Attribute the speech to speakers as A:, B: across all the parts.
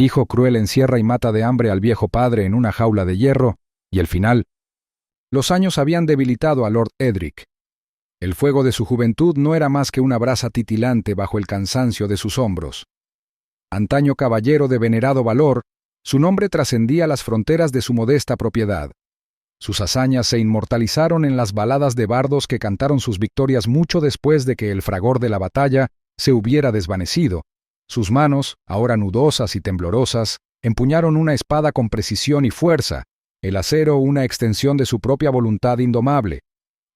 A: hijo cruel encierra y mata de hambre al viejo padre en una jaula de hierro, y el final. Los años habían debilitado a Lord Edric. El fuego de su juventud no era más que una brasa titilante bajo el cansancio de sus hombros. Antaño caballero de venerado valor, su nombre trascendía las fronteras de su modesta propiedad. Sus hazañas se inmortalizaron en las baladas de bardos que cantaron sus victorias mucho después de que el fragor de la batalla se hubiera desvanecido. Sus manos, ahora nudosas y temblorosas, empuñaron una espada con precisión y fuerza, el acero una extensión de su propia voluntad indomable.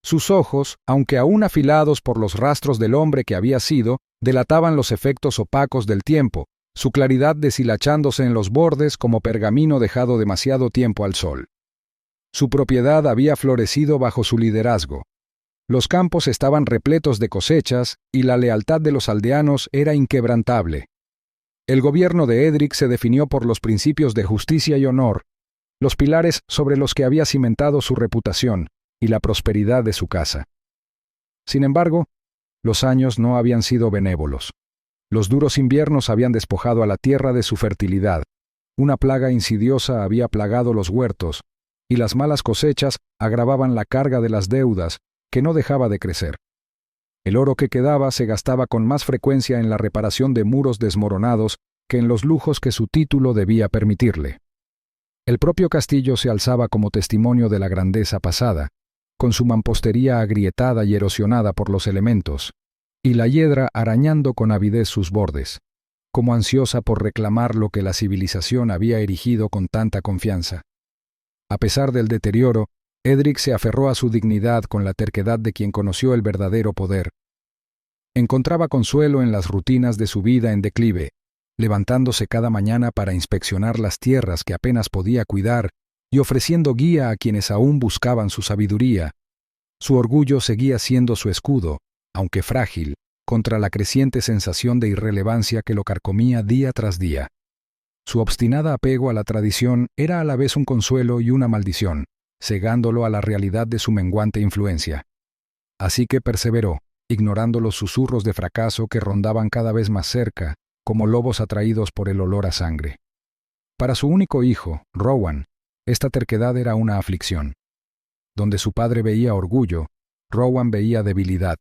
A: Sus ojos, aunque aún afilados por los rastros del hombre que había sido, delataban los efectos opacos del tiempo, su claridad deshilachándose en los bordes como pergamino dejado demasiado tiempo al sol. Su propiedad había florecido bajo su liderazgo. Los campos estaban repletos de cosechas y la lealtad de los aldeanos era inquebrantable. El gobierno de Edric se definió por los principios de justicia y honor, los pilares sobre los que había cimentado su reputación y la prosperidad de su casa. Sin embargo, los años no habían sido benévolos. Los duros inviernos habían despojado a la tierra de su fertilidad. Una plaga insidiosa había plagado los huertos, y las malas cosechas agravaban la carga de las deudas, que no dejaba de crecer. El oro que quedaba se gastaba con más frecuencia en la reparación de muros desmoronados que en los lujos que su título debía permitirle. El propio castillo se alzaba como testimonio de la grandeza pasada, con su mampostería agrietada y erosionada por los elementos, y la hiedra arañando con avidez sus bordes, como ansiosa por reclamar lo que la civilización había erigido con tanta confianza. A pesar del deterioro, Edric se aferró a su dignidad con la terquedad de quien conoció el verdadero poder. Encontraba consuelo en las rutinas de su vida en declive, levantándose cada mañana para inspeccionar las tierras que apenas podía cuidar y ofreciendo guía a quienes aún buscaban su sabiduría. Su orgullo seguía siendo su escudo, aunque frágil, contra la creciente sensación de irrelevancia que lo carcomía día tras día. Su obstinado apego a la tradición era a la vez un consuelo y una maldición, cegándolo a la realidad de su menguante influencia. Así que perseveró, ignorando los susurros de fracaso que rondaban cada vez más cerca, como lobos atraídos por el olor a sangre. Para su único hijo, Rowan, esta terquedad era una aflicción. Donde su padre veía orgullo, Rowan veía debilidad,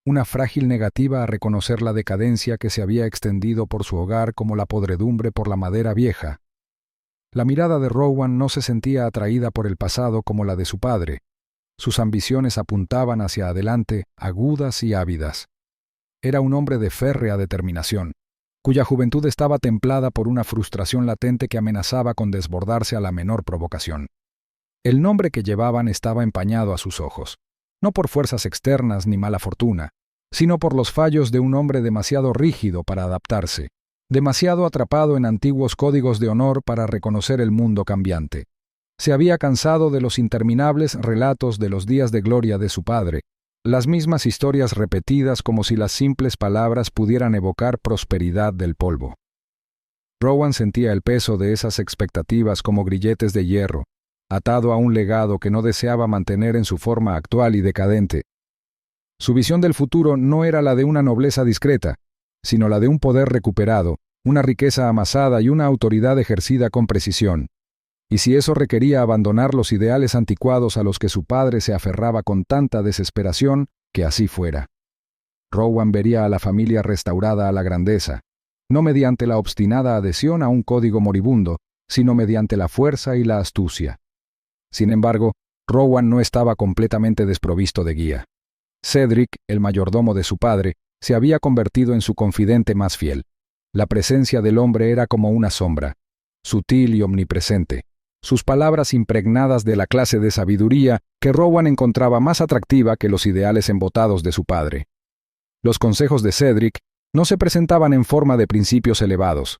A: una frágil negativa a reconocer la decadencia que se había extendido por su hogar como la podredumbre por la madera vieja. La mirada de Rowan no se sentía atraída por el pasado como la de su padre. Sus ambiciones apuntaban hacia adelante, agudas y ávidas. Era un hombre de férrea determinación, cuya juventud estaba templada por una frustración latente que amenazaba con desbordarse a la menor provocación. El nombre que llevaban estaba empañado a sus ojos, no por fuerzas externas ni mala fortuna, sino por los fallos de un hombre demasiado rígido para adaptarse, demasiado atrapado en antiguos códigos de honor para reconocer el mundo cambiante. Se había cansado de los interminables relatos de los días de gloria de su padre, las mismas historias repetidas como si las simples palabras pudieran evocar prosperidad del polvo. Rowan sentía el peso de esas expectativas como grilletes de hierro, atado a un legado que no deseaba mantener en su forma actual y decadente. Su visión del futuro no era la de una nobleza discreta, sino la de un poder recuperado, una riqueza amasada y una autoridad ejercida con precisión. Y si eso requería abandonar los ideales anticuados a los que su padre se aferraba con tanta desesperación, que así fuera. Rowan vería a la familia restaurada a la grandeza, no mediante la obstinada adhesión a un código moribundo, sino mediante la fuerza y la astucia. Sin embargo, Rowan no estaba completamente desprovisto de guía. Cedric, el mayordomo de su padre, se había convertido en su confidente más fiel. La presencia del hombre era como una sombra, sutil y omnipresente. Sus palabras impregnadas de la clase de sabiduría que Rowan encontraba más atractiva que los ideales embotados de su padre. Los consejos de Cedric no se presentaban en forma de principios elevados,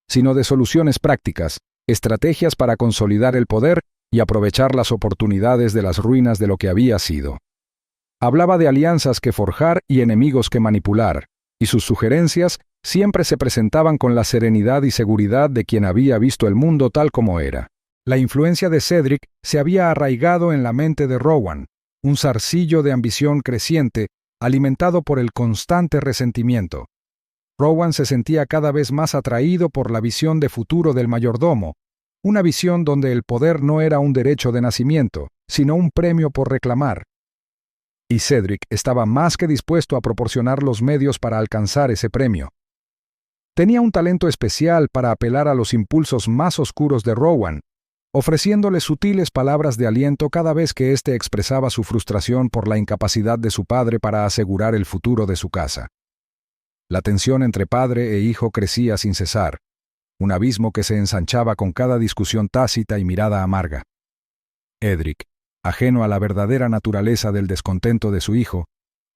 A: sino de soluciones prácticas, estrategias para consolidar el poder y aprovechar las oportunidades de las ruinas de lo que había sido. Hablaba de alianzas que forjar y enemigos que manipular, y sus sugerencias siempre se presentaban con la serenidad y seguridad de quien había visto el mundo tal como era. La influencia de Cedric se había arraigado en la mente de Rowan, un zarcillo de ambición creciente, alimentado por el constante resentimiento. Rowan se sentía cada vez más atraído por la visión de futuro del mayordomo, una visión donde el poder no era un derecho de nacimiento, sino un premio por reclamar. Y Cedric estaba más que dispuesto a proporcionar los medios para alcanzar ese premio. Tenía un talento especial para apelar a los impulsos más oscuros de Rowan, ofreciéndole sutiles palabras de aliento cada vez que éste expresaba su frustración por la incapacidad de su padre para asegurar el futuro de su casa. La tensión entre padre e hijo crecía sin cesar, un abismo que se ensanchaba con cada discusión tácita y mirada amarga. Edric, ajeno a la verdadera naturaleza del descontento de su hijo,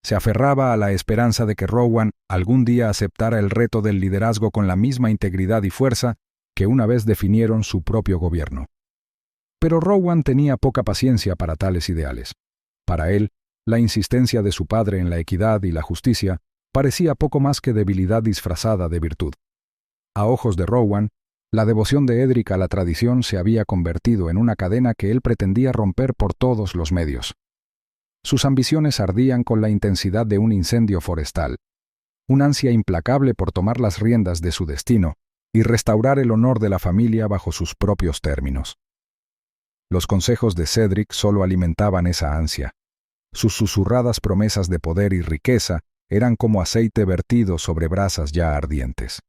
A: se aferraba a la esperanza de que Rowan algún día aceptara el reto del liderazgo con la misma integridad y fuerza que una vez definieron su propio gobierno. Pero Rowan tenía poca paciencia para tales ideales. Para él, la insistencia de su padre en la equidad y la justicia parecía poco más que debilidad disfrazada de virtud. A ojos de Rowan, la devoción de Edric a la tradición se había convertido en una cadena que él pretendía romper por todos los medios. Sus ambiciones ardían con la intensidad de un incendio forestal, una ansia implacable por tomar las riendas de su destino y restaurar el honor de la familia bajo sus propios términos. Los consejos de Cedric solo alimentaban esa ansia. Sus susurradas promesas de poder y riqueza eran como aceite vertido sobre brasas ya ardientes.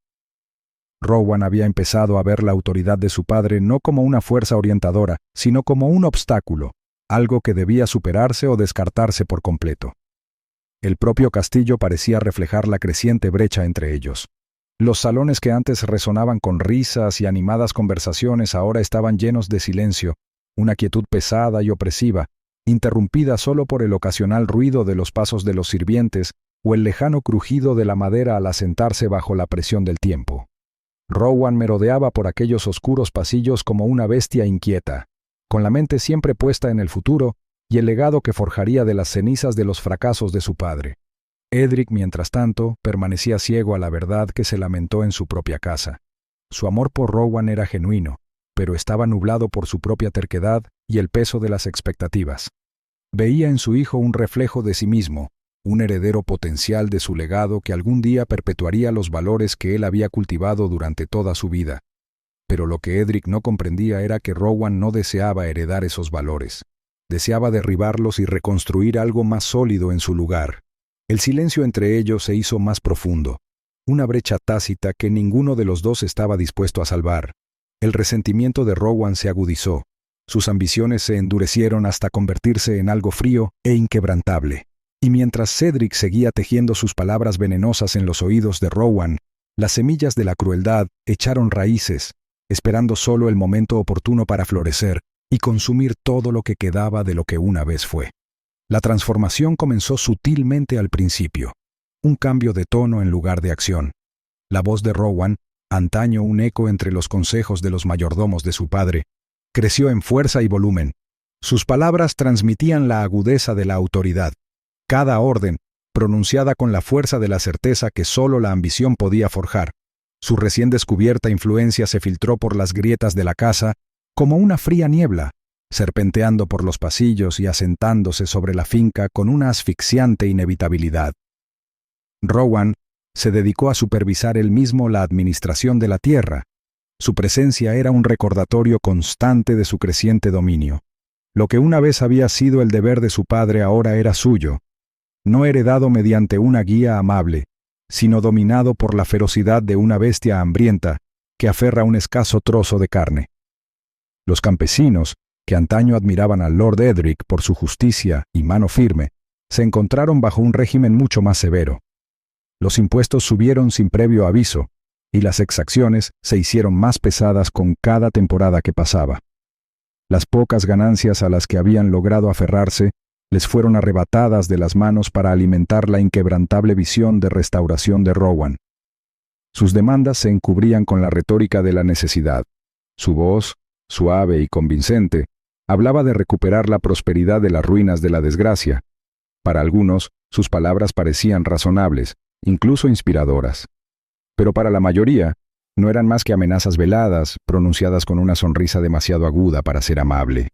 A: Rowan había empezado a ver la autoridad de su padre no como una fuerza orientadora, sino como un obstáculo, algo que debía superarse o descartarse por completo. El propio castillo parecía reflejar la creciente brecha entre ellos. Los salones que antes resonaban con risas y animadas conversaciones ahora estaban llenos de silencio, una quietud pesada y opresiva, interrumpida solo por el ocasional ruido de los pasos de los sirvientes o el lejano crujido de la madera al asentarse bajo la presión del tiempo. Rowan merodeaba por aquellos oscuros pasillos como una bestia inquieta, con la mente siempre puesta en el futuro y el legado que forjaría de las cenizas de los fracasos de su padre. Edric, mientras tanto, permanecía ciego a la verdad que se lamentó en su propia casa. Su amor por Rowan era genuino, pero estaba nublado por su propia terquedad y el peso de las expectativas. Veía en su hijo un reflejo de sí mismo, un heredero potencial de su legado que algún día perpetuaría los valores que él había cultivado durante toda su vida. Pero lo que Edric no comprendía era que Rowan no deseaba heredar esos valores. Deseaba derribarlos y reconstruir algo más sólido en su lugar. El silencio entre ellos se hizo más profundo, una brecha tácita que ninguno de los dos estaba dispuesto a salvar. El resentimiento de Rowan se agudizó. Sus ambiciones se endurecieron hasta convertirse en algo frío e inquebrantable. Y mientras Cedric seguía tejiendo sus palabras venenosas en los oídos de Rowan, las semillas de la crueldad echaron raíces, esperando solo el momento oportuno para florecer y consumir todo lo que quedaba de lo que una vez fue. La transformación comenzó sutilmente al principio, un cambio de tono en lugar de acción. La voz de Rowan, antaño un eco entre los consejos de los mayordomos de su padre, creció en fuerza y volumen. Sus palabras transmitían la agudeza de la autoridad. Cada orden, pronunciada con la fuerza de la certeza que solo la ambición podía forjar. Su recién descubierta influencia se filtró por las grietas de la casa como una fría niebla, serpenteando por los pasillos y asentándose sobre la finca con una asfixiante inevitabilidad. Rowan se dedicó a supervisar él mismo la administración de la tierra. Su presencia era un recordatorio constante de su creciente dominio. Lo que una vez había sido el deber de su padre ahora era suyo, no heredado mediante una guía amable, sino dominado por la ferocidad de una bestia hambrienta que aferra un escaso trozo de carne. Los campesinos, que antaño admiraban al Lord Edric por su justicia y mano firme, se encontraron bajo un régimen mucho más severo. Los impuestos subieron sin previo aviso, y las exacciones se hicieron más pesadas con cada temporada que pasaba. Las pocas ganancias a las que habían logrado aferrarse les fueron arrebatadas de las manos para alimentar la inquebrantable visión de restauración de Rowan. Sus demandas se encubrían con la retórica de la necesidad. Su voz, suave y convincente, hablaba de recuperar la prosperidad de las ruinas de la desgracia. Para algunos, sus palabras parecían razonables, incluso inspiradoras. Pero para la mayoría, no eran más que amenazas veladas, pronunciadas con una sonrisa demasiado aguda para ser amable.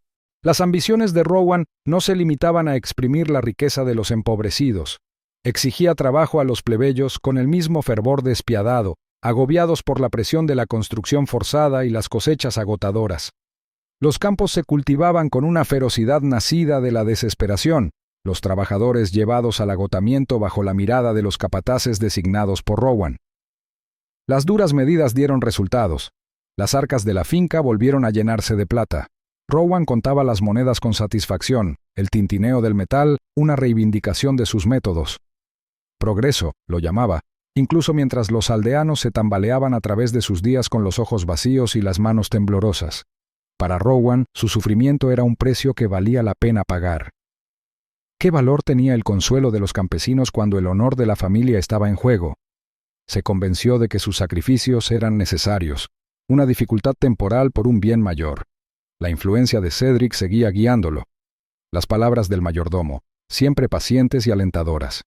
A: Las ambiciones de Rowan no se limitaban a exprimir la riqueza de los empobrecidos. Exigía trabajo a los plebeyos con el mismo fervor despiadado, agobiados por la presión de la construcción forzada y las cosechas agotadoras. Los campos se cultivaban con una ferocidad nacida de la desesperación, los trabajadores llevados al agotamiento bajo la mirada de los capataces designados por Rowan. Las duras medidas dieron resultados. Las arcas de la finca volvieron a llenarse de plata. Rowan contaba las monedas con satisfacción, el tintineo del metal, una reivindicación de sus métodos. Progreso, lo llamaba, incluso mientras los aldeanos se tambaleaban a través de sus días con los ojos vacíos y las manos temblorosas. Para Rowan, su sufrimiento era un precio que valía la pena pagar. ¿Qué valor tenía el consuelo de los campesinos cuando el honor de la familia estaba en juego? Se convenció de que sus sacrificios eran necesarios, una dificultad temporal por un bien mayor. La influencia de Cedric seguía guiándolo. Las palabras del mayordomo, siempre pacientes y alentadoras.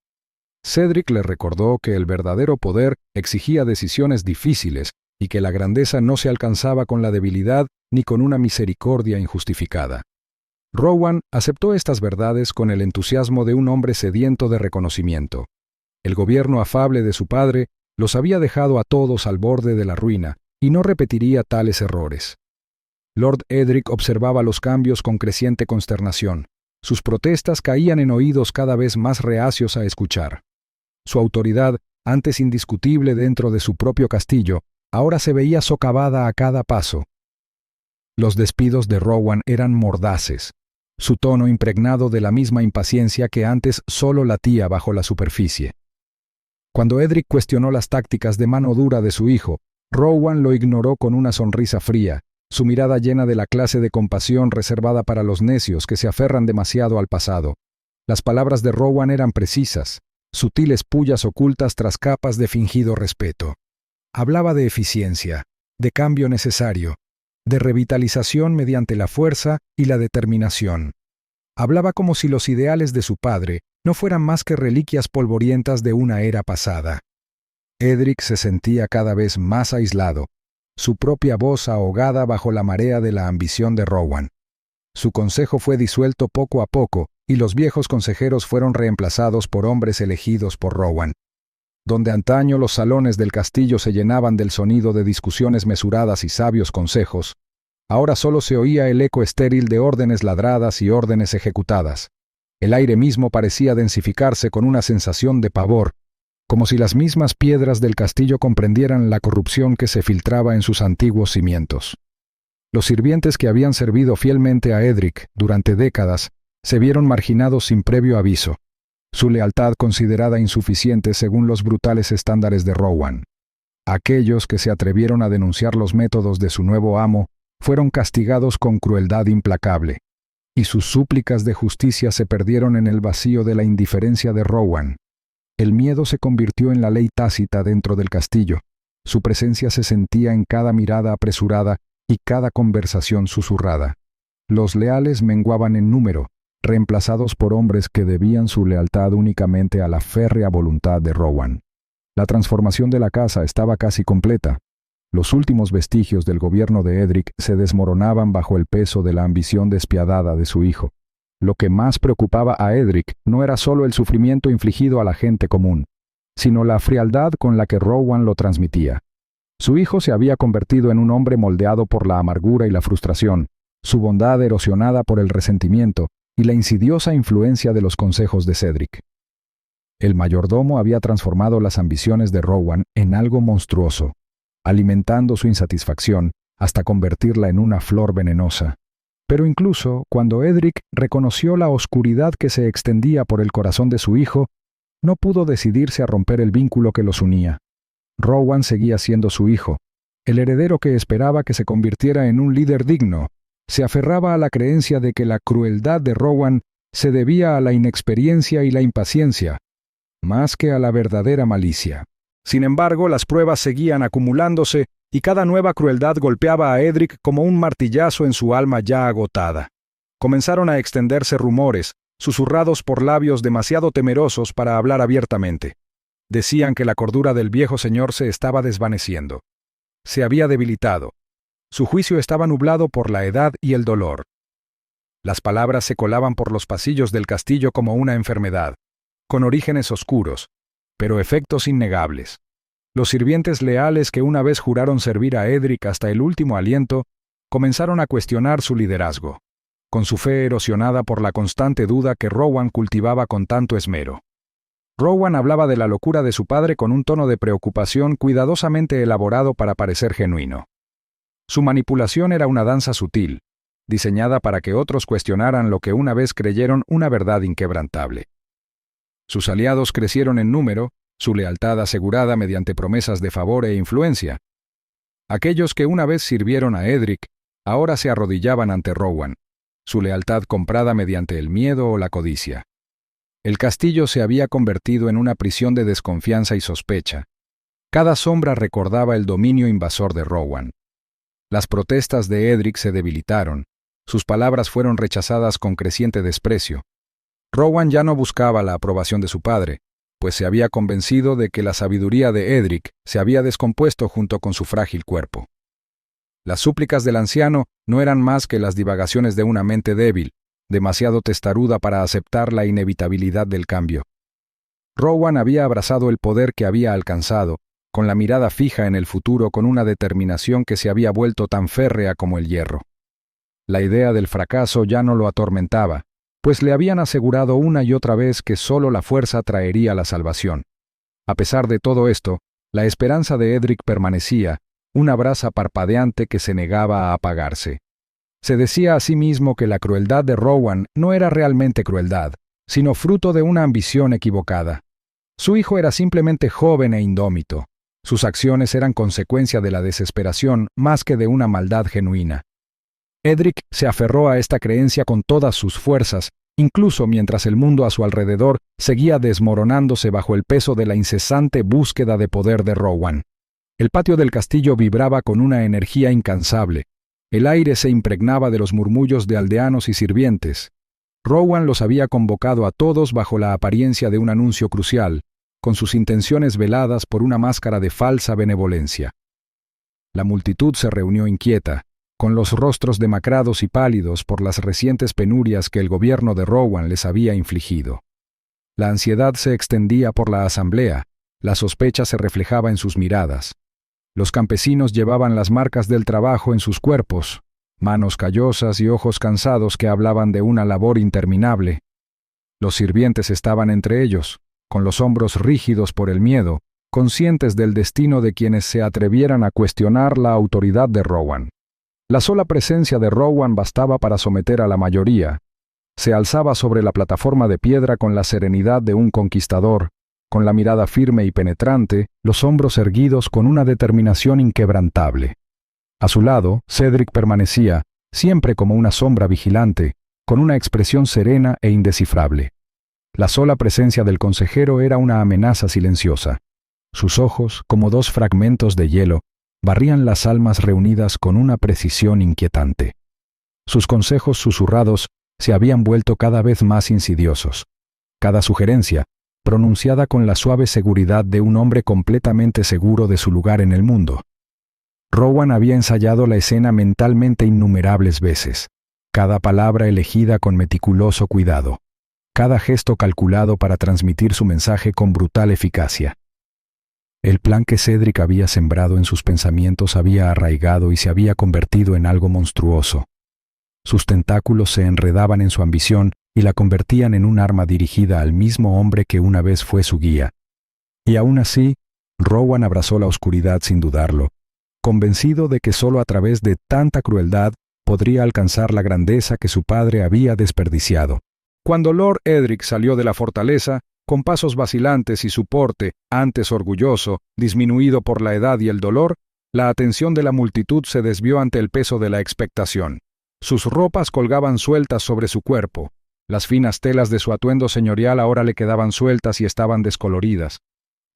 A: Cedric le recordó que el verdadero poder exigía decisiones difíciles y que la grandeza no se alcanzaba con la debilidad ni con una misericordia injustificada. Rowan aceptó estas verdades con el entusiasmo de un hombre sediento de reconocimiento. El gobierno afable de su padre los había dejado a todos al borde de la ruina y no repetiría tales errores. Lord Edric observaba los cambios con creciente consternación. Sus protestas caían en oídos cada vez más reacios a escuchar. Su autoridad, antes indiscutible dentro de su propio castillo, ahora se veía socavada a cada paso. Los despidos de Rowan eran mordaces, su tono impregnado de la misma impaciencia que antes solo latía bajo la superficie. Cuando Edric cuestionó las tácticas de mano dura de su hijo, Rowan lo ignoró con una sonrisa fría, su mirada llena de la clase de compasión reservada para los necios que se aferran demasiado al pasado. Las palabras de Rowan eran precisas, sutiles pullas ocultas tras capas de fingido respeto. Hablaba de eficiencia, de cambio necesario, de revitalización mediante la fuerza y la determinación. Hablaba como si los ideales de su padre no fueran más que reliquias polvorientas de una era pasada. Edric se sentía cada vez más aislado, su propia voz ahogada bajo la marea de la ambición de Rowan. Su consejo fue disuelto poco a poco y los viejos consejeros fueron reemplazados por hombres elegidos por Rowan. Donde antaño los salones del castillo se llenaban del sonido de discusiones mesuradas y sabios consejos, ahora solo se oía el eco estéril de órdenes ladradas y órdenes ejecutadas. El aire mismo parecía densificarse con una sensación de pavor, como si las mismas piedras del castillo comprendieran la corrupción que se filtraba en sus antiguos cimientos. Los sirvientes que habían servido fielmente a Edric durante décadas se vieron marginados sin previo aviso, su lealtad considerada insuficiente según los brutales estándares de Rowan. Aquellos que se atrevieron a denunciar los métodos de su nuevo amo fueron castigados con crueldad implacable, y sus súplicas de justicia se perdieron en el vacío de la indiferencia de Rowan. El miedo se convirtió en la ley tácita dentro del castillo. Su presencia se sentía en cada mirada apresurada y cada conversación susurrada. Los leales menguaban en número, reemplazados por hombres que debían su lealtad únicamente a la férrea voluntad de Rowan. La transformación de la casa estaba casi completa. Los últimos vestigios del gobierno de Edric se desmoronaban bajo el peso de la ambición despiadada de su hijo. Lo que más preocupaba a Edric no era solo el sufrimiento infligido a la gente común, sino la frialdad con la que Rowan lo transmitía. Su hijo se había convertido en un hombre moldeado por la amargura y la frustración, su bondad erosionada por el resentimiento y la insidiosa influencia de los consejos de Cedric. El mayordomo había transformado las ambiciones de Rowan en algo monstruoso, alimentando su insatisfacción hasta convertirla en una flor venenosa. Pero incluso cuando Edric reconoció la oscuridad que se extendía por el corazón de su hijo, no pudo decidirse a romper el vínculo que los unía. Rowan seguía siendo su hijo, el heredero que esperaba que se convirtiera en un líder digno. Se aferraba a la creencia de que la crueldad de Rowan se debía a la inexperiencia y la impaciencia, más que a la verdadera malicia. Sin embargo, las pruebas seguían acumulándose y cada nueva crueldad golpeaba a Edric como un martillazo en su alma ya agotada. Comenzaron a extenderse rumores, susurrados por labios demasiado temerosos para hablar abiertamente. Decían que la cordura del viejo señor se estaba desvaneciendo. Se había debilitado. Su juicio estaba nublado por la edad y el dolor. Las palabras se colaban por los pasillos del castillo como una enfermedad. con orígenes oscuros, pero efectos innegables. Los sirvientes leales que una vez juraron servir a Edric hasta el último aliento, comenzaron a cuestionar su liderazgo, con su fe erosionada por la constante duda que Rowan cultivaba con tanto esmero. Rowan hablaba de la locura de su padre con un tono de preocupación cuidadosamente elaborado para parecer genuino. Su manipulación era una danza sutil, diseñada para que otros cuestionaran lo que una vez creyeron una verdad inquebrantable. Sus aliados crecieron en número, su lealtad asegurada mediante promesas de favor e influencia. Aquellos que una vez sirvieron a Edric, ahora se arrodillaban ante Rowan, su lealtad comprada mediante el miedo o la codicia. El castillo se había convertido en una prisión de desconfianza y sospecha. Cada sombra recordaba el dominio invasor de Rowan. Las protestas de Edric se debilitaron, sus palabras fueron rechazadas con creciente desprecio. Rowan ya no buscaba la aprobación de su padre, pues se había convencido de que la sabiduría de Edric se había descompuesto junto con su frágil cuerpo. Las súplicas del anciano no eran más que las divagaciones de una mente débil, demasiado testaruda para aceptar la inevitabilidad del cambio. Rowan había abrazado el poder que había alcanzado, con la mirada fija en el futuro con una determinación que se había vuelto tan férrea como el hierro. La idea del fracaso ya no lo atormentaba, pues le habían asegurado una y otra vez que solo la fuerza traería la salvación. A pesar de todo esto, la esperanza de Edric permanecía, una brasa parpadeante que se negaba a apagarse. Se decía a sí mismo que la crueldad de Rowan no era realmente crueldad, sino fruto de una ambición equivocada. Su hijo era simplemente joven e indómito. Sus acciones eran consecuencia de la desesperación más que de una maldad genuina. Edric se aferró a esta creencia con todas sus fuerzas, incluso mientras el mundo a su alrededor seguía desmoronándose bajo el peso de la incesante búsqueda de poder de Rowan. El patio del castillo vibraba con una energía incansable. El aire se impregnaba de los murmullos de aldeanos y sirvientes. Rowan los había convocado a todos bajo la apariencia de un anuncio crucial, con sus intenciones veladas por una máscara de falsa benevolencia. La multitud se reunió inquieta, con los rostros demacrados y pálidos por las recientes penurias que el gobierno de Rowan les había infligido. La ansiedad se extendía por la asamblea, la sospecha se reflejaba en sus miradas. Los campesinos llevaban las marcas del trabajo en sus cuerpos, manos callosas y ojos cansados que hablaban de una labor interminable. Los sirvientes estaban entre ellos, con los hombros rígidos por el miedo, conscientes del destino de quienes se atrevieran a cuestionar la autoridad de Rowan. La sola presencia de Rowan bastaba para someter a la mayoría. Se alzaba sobre la plataforma de piedra con la serenidad de un conquistador, con la mirada firme y penetrante, los hombros erguidos con una determinación inquebrantable. A su lado, Cedric permanecía, siempre como una sombra vigilante, con una expresión serena e indescifrable. La sola presencia del consejero era una amenaza silenciosa. Sus ojos, como dos fragmentos de hielo, barrían las almas reunidas con una precisión inquietante. Sus consejos susurrados se habían vuelto cada vez más insidiosos. Cada sugerencia, pronunciada con la suave seguridad de un hombre completamente seguro de su lugar en el mundo. Rowan había ensayado la escena mentalmente innumerables veces, cada palabra elegida con meticuloso cuidado, cada gesto calculado para transmitir su mensaje con brutal eficacia. El plan que Cedric había sembrado en sus pensamientos había arraigado y se había convertido en algo monstruoso. Sus tentáculos se enredaban en su ambición y la convertían en un arma dirigida al mismo hombre que una vez fue su guía. Y aún así, Rowan abrazó la oscuridad sin dudarlo, convencido de que solo a través de tanta crueldad podría alcanzar la grandeza que su padre había desperdiciado. Cuando Lord Edric salió de la fortaleza, con pasos vacilantes y su porte, antes orgulloso, disminuido por la edad y el dolor, la atención de la multitud se desvió ante el peso de la expectación. Sus ropas colgaban sueltas sobre su cuerpo. Las finas telas de su atuendo señorial ahora le quedaban sueltas y estaban descoloridas.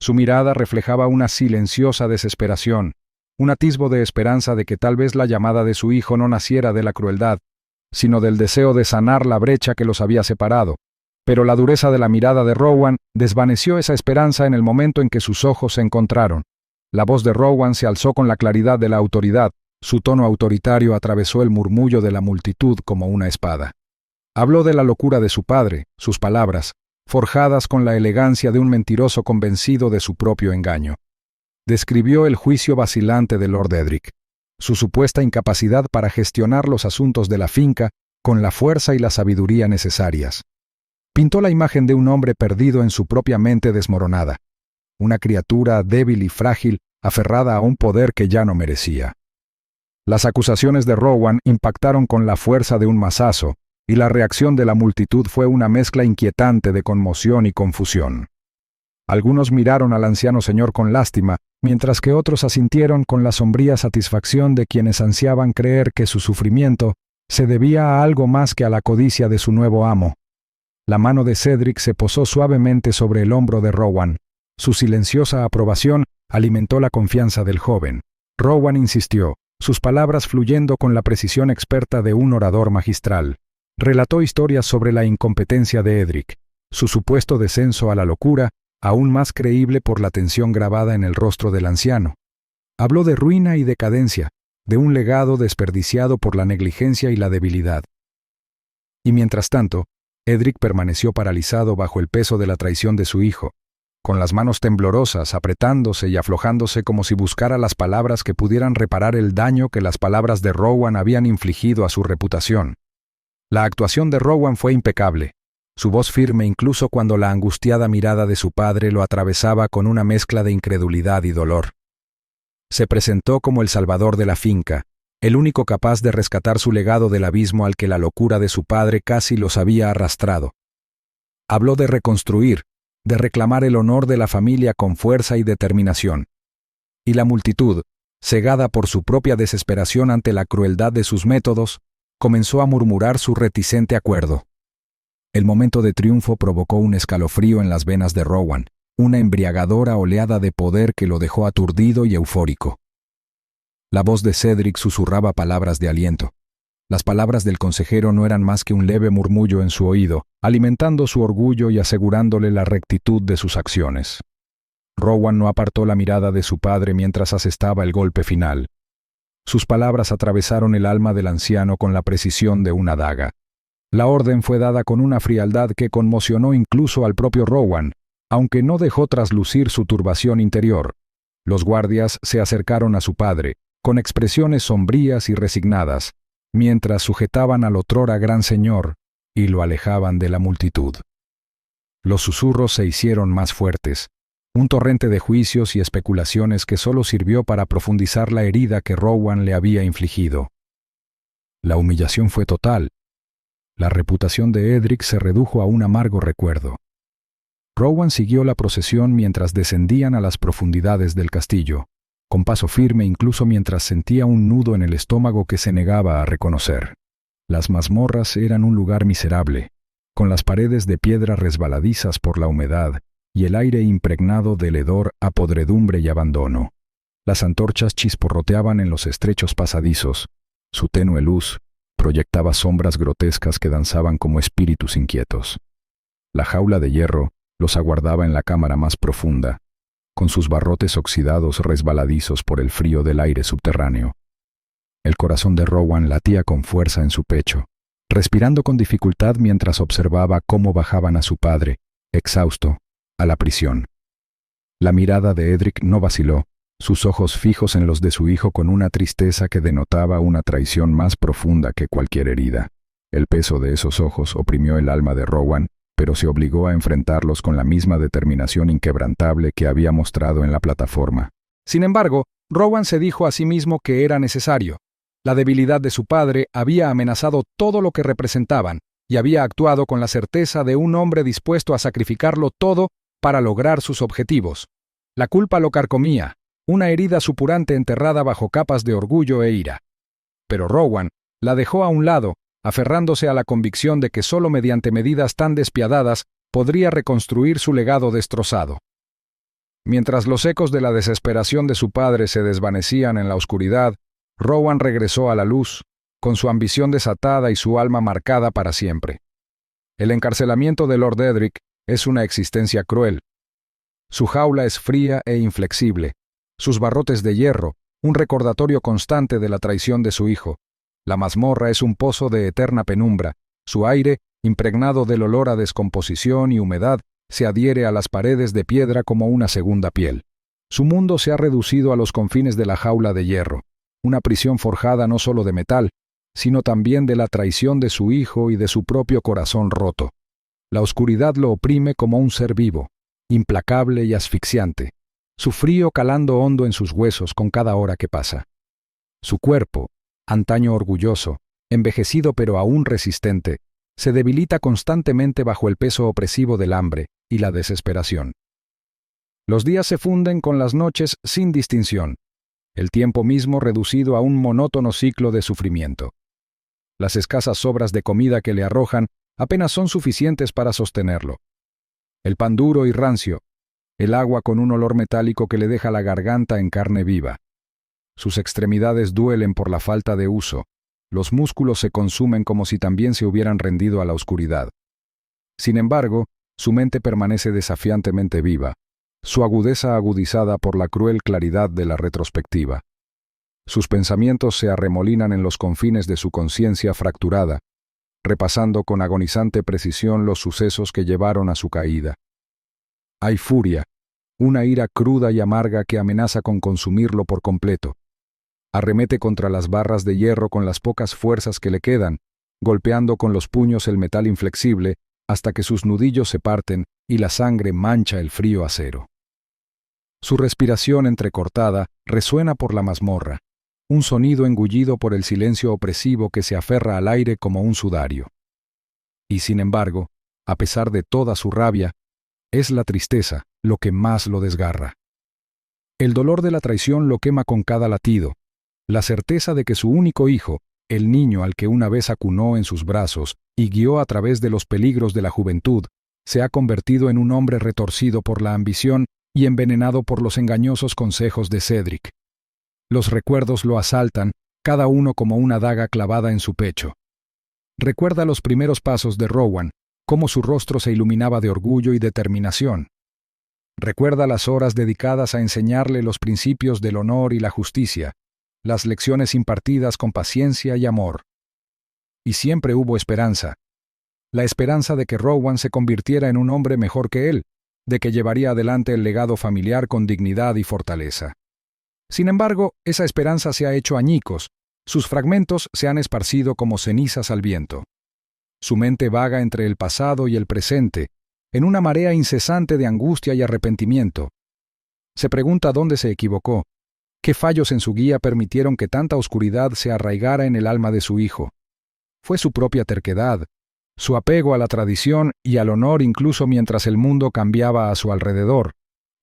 A: Su mirada reflejaba una silenciosa desesperación, un atisbo de esperanza de que tal vez la llamada de su hijo no naciera de la crueldad, sino del deseo de sanar la brecha que los había separado. Pero la dureza de la mirada de Rowan desvaneció esa esperanza en el momento en que sus ojos se encontraron. La voz de Rowan se alzó con la claridad de la autoridad. Su tono autoritario atravesó el murmullo de la multitud como una espada. Habló de la locura de su padre, sus palabras, forjadas con la elegancia de un mentiroso convencido de su propio engaño. Describió el juicio vacilante de Lord Edric, su supuesta incapacidad para gestionar los asuntos de la finca con la fuerza y la sabiduría necesarias. Pintó la imagen de un hombre perdido en su propia mente desmoronada, una criatura débil y frágil, aferrada a un poder que ya no merecía. Las acusaciones de Rowan impactaron con la fuerza de un mazazo, y la reacción de la multitud fue una mezcla inquietante de conmoción y confusión. Algunos miraron al anciano señor con lástima, mientras que otros asintieron con la sombría satisfacción de quienes ansiaban creer que su sufrimiento se debía a algo más que a la codicia de su nuevo amo. La mano de Cedric se posó suavemente sobre el hombro de Rowan. Su silenciosa aprobación alimentó la confianza del joven. Rowan insistió, sus palabras fluyendo con la precisión experta de un orador magistral. Relató historias sobre la incompetencia de Edric, su supuesto descenso a la locura, aún más creíble por la tensión grabada en el rostro del anciano. Habló de ruina y decadencia, de un legado desperdiciado por la negligencia y la debilidad. Y mientras tanto, Edric permaneció paralizado bajo el peso de la traición de su hijo, con las manos temblorosas, apretándose y aflojándose como si buscara las palabras que pudieran reparar el daño que las palabras de Rowan habían infligido a su reputación. La actuación de Rowan fue impecable, su voz firme incluso cuando la angustiada mirada de su padre lo atravesaba con una mezcla de incredulidad y dolor. Se presentó como el salvador de la finca, el único capaz de rescatar su legado del abismo al que la locura de su padre casi los había arrastrado. Habló de reconstruir, de reclamar el honor de la familia con fuerza y determinación. Y la multitud, cegada por su propia desesperación ante la crueldad de sus métodos, comenzó a murmurar su reticente acuerdo. El momento de triunfo provocó un escalofrío en las venas de Rowan, una embriagadora oleada de poder que lo dejó aturdido y eufórico. La voz de Cedric susurraba palabras de aliento. Las palabras del consejero no eran más que un leve murmullo en su oído, alimentando su orgullo y asegurándole la rectitud de sus acciones. Rowan no apartó la mirada de su padre mientras asestaba el golpe final. Sus palabras atravesaron el alma del anciano con la precisión de una daga. La orden fue dada con una frialdad que conmocionó incluso al propio Rowan, aunque no dejó traslucir su turbación interior. Los guardias se acercaron a su padre, con expresiones sombrías y resignadas, mientras sujetaban al otrora gran señor y lo alejaban de la multitud. Los susurros se hicieron más fuertes, un torrente de juicios y especulaciones que solo sirvió para profundizar la herida que Rowan le había infligido. La humillación fue total. La reputación de Edric se redujo a un amargo recuerdo. Rowan siguió la procesión mientras descendían a las profundidades del castillo, con paso firme incluso mientras sentía un nudo en el estómago que se negaba a reconocer. Las mazmorras eran un lugar miserable, con las paredes de piedra resbaladizas por la humedad y el aire impregnado del hedor a podredumbre y abandono. Las antorchas chisporroteaban en los estrechos pasadizos. Su tenue luz proyectaba sombras grotescas que danzaban como espíritus inquietos. La jaula de hierro los aguardaba en la cámara más profunda, con sus barrotes oxidados resbaladizos por el frío del aire subterráneo. El corazón de Rowan latía con fuerza en su pecho, respirando con dificultad mientras observaba cómo bajaban a su padre, exhausto, a la prisión. La mirada de Edric no vaciló, sus ojos fijos en los de su hijo con una tristeza que denotaba una traición más profunda que cualquier herida. El peso de esos ojos oprimió el alma de Rowan, pero se obligó a enfrentarlos con la misma determinación inquebrantable que había mostrado en la plataforma. Sin embargo, Rowan se dijo a sí mismo que era necesario. La debilidad de su padre había amenazado todo lo que representaban, y había actuado con la certeza de un hombre dispuesto a sacrificarlo todo para lograr sus objetivos. La culpa lo carcomía, una herida supurante enterrada bajo capas de orgullo e ira. Pero Rowan la dejó a un lado, aferrándose a la convicción de que solo mediante medidas tan despiadadas podría reconstruir su legado destrozado. Mientras los ecos de la desesperación de su padre se desvanecían en la oscuridad, Rowan regresó a la luz, con su ambición desatada y su alma marcada para siempre. El encarcelamiento de Lord Edric es una existencia cruel. Su jaula es fría e inflexible, sus barrotes de hierro, un recordatorio constante de la traición de su hijo. La mazmorra es un pozo de eterna penumbra, su aire, impregnado del olor a descomposición y humedad, se adhiere a las paredes de piedra como una segunda piel. Su mundo se ha reducido a los confines de la jaula de hierro, una prisión forjada no solo de metal, sino también de la traición de su hijo y de su propio corazón roto. La oscuridad lo oprime como un ser vivo, implacable y asfixiante, su frío calando hondo en sus huesos con cada hora que pasa. Su cuerpo, antaño orgulloso, envejecido pero aún resistente, se debilita constantemente bajo el peso opresivo del hambre y la desesperación. Los días se funden con las noches sin distinción, el tiempo mismo reducido a un monótono ciclo de sufrimiento. Las escasas sobras de comida que le arrojan apenas son suficientes para sostenerlo. El pan duro y rancio, el agua con un olor metálico que le deja la garganta en carne viva. Sus extremidades duelen por la falta de uso, los músculos se consumen como si también se hubieran rendido a la oscuridad. Sin embargo, su mente permanece desafiantemente viva, su agudeza agudizada por la cruel claridad de la retrospectiva. Sus pensamientos se arremolinan en los confines de su conciencia fracturada, repasando con agonizante precisión los sucesos que llevaron a su caída. Hay furia, una ira cruda y amarga que amenaza con consumirlo por completo. Arremete contra las barras de hierro con las pocas fuerzas que le quedan, golpeando con los puños el metal inflexible hasta que sus nudillos se parten y la sangre mancha el frío acero. Su respiración entrecortada resuena por la mazmorra, un sonido engullido por el silencio opresivo que se aferra al aire como un sudario. Y sin embargo, a pesar de toda su rabia, es la tristeza lo que más lo desgarra. El dolor de la traición lo quema con cada latido, la certeza de que su único hijo, el niño al que una vez acunó en sus brazos y guió a través de los peligros de la juventud, se ha convertido en un hombre retorcido por la ambición y envenenado por los engañosos consejos de Cedric. Los recuerdos lo asaltan, cada uno como una daga clavada en su pecho. Recuerda los primeros pasos de Rowan, cómo su rostro se iluminaba de orgullo y determinación. Recuerda las horas dedicadas a enseñarle los principios del honor y la justicia, las lecciones impartidas con paciencia y amor. Y siempre hubo esperanza. La esperanza de que Rowan se convirtiera en un hombre mejor que él, de que llevaría adelante el legado familiar con dignidad y fortaleza. Sin embargo, esa esperanza se ha hecho añicos, sus fragmentos se han esparcido como cenizas al viento. Su mente vaga entre el pasado y el presente, en una marea incesante de angustia y arrepentimiento. Se pregunta dónde se equivocó, qué fallos en su guía permitieron que tanta oscuridad se arraigara en el alma de su hijo. Fue su propia terquedad, su apego a la tradición y al honor incluso mientras el mundo cambiaba a su alrededor,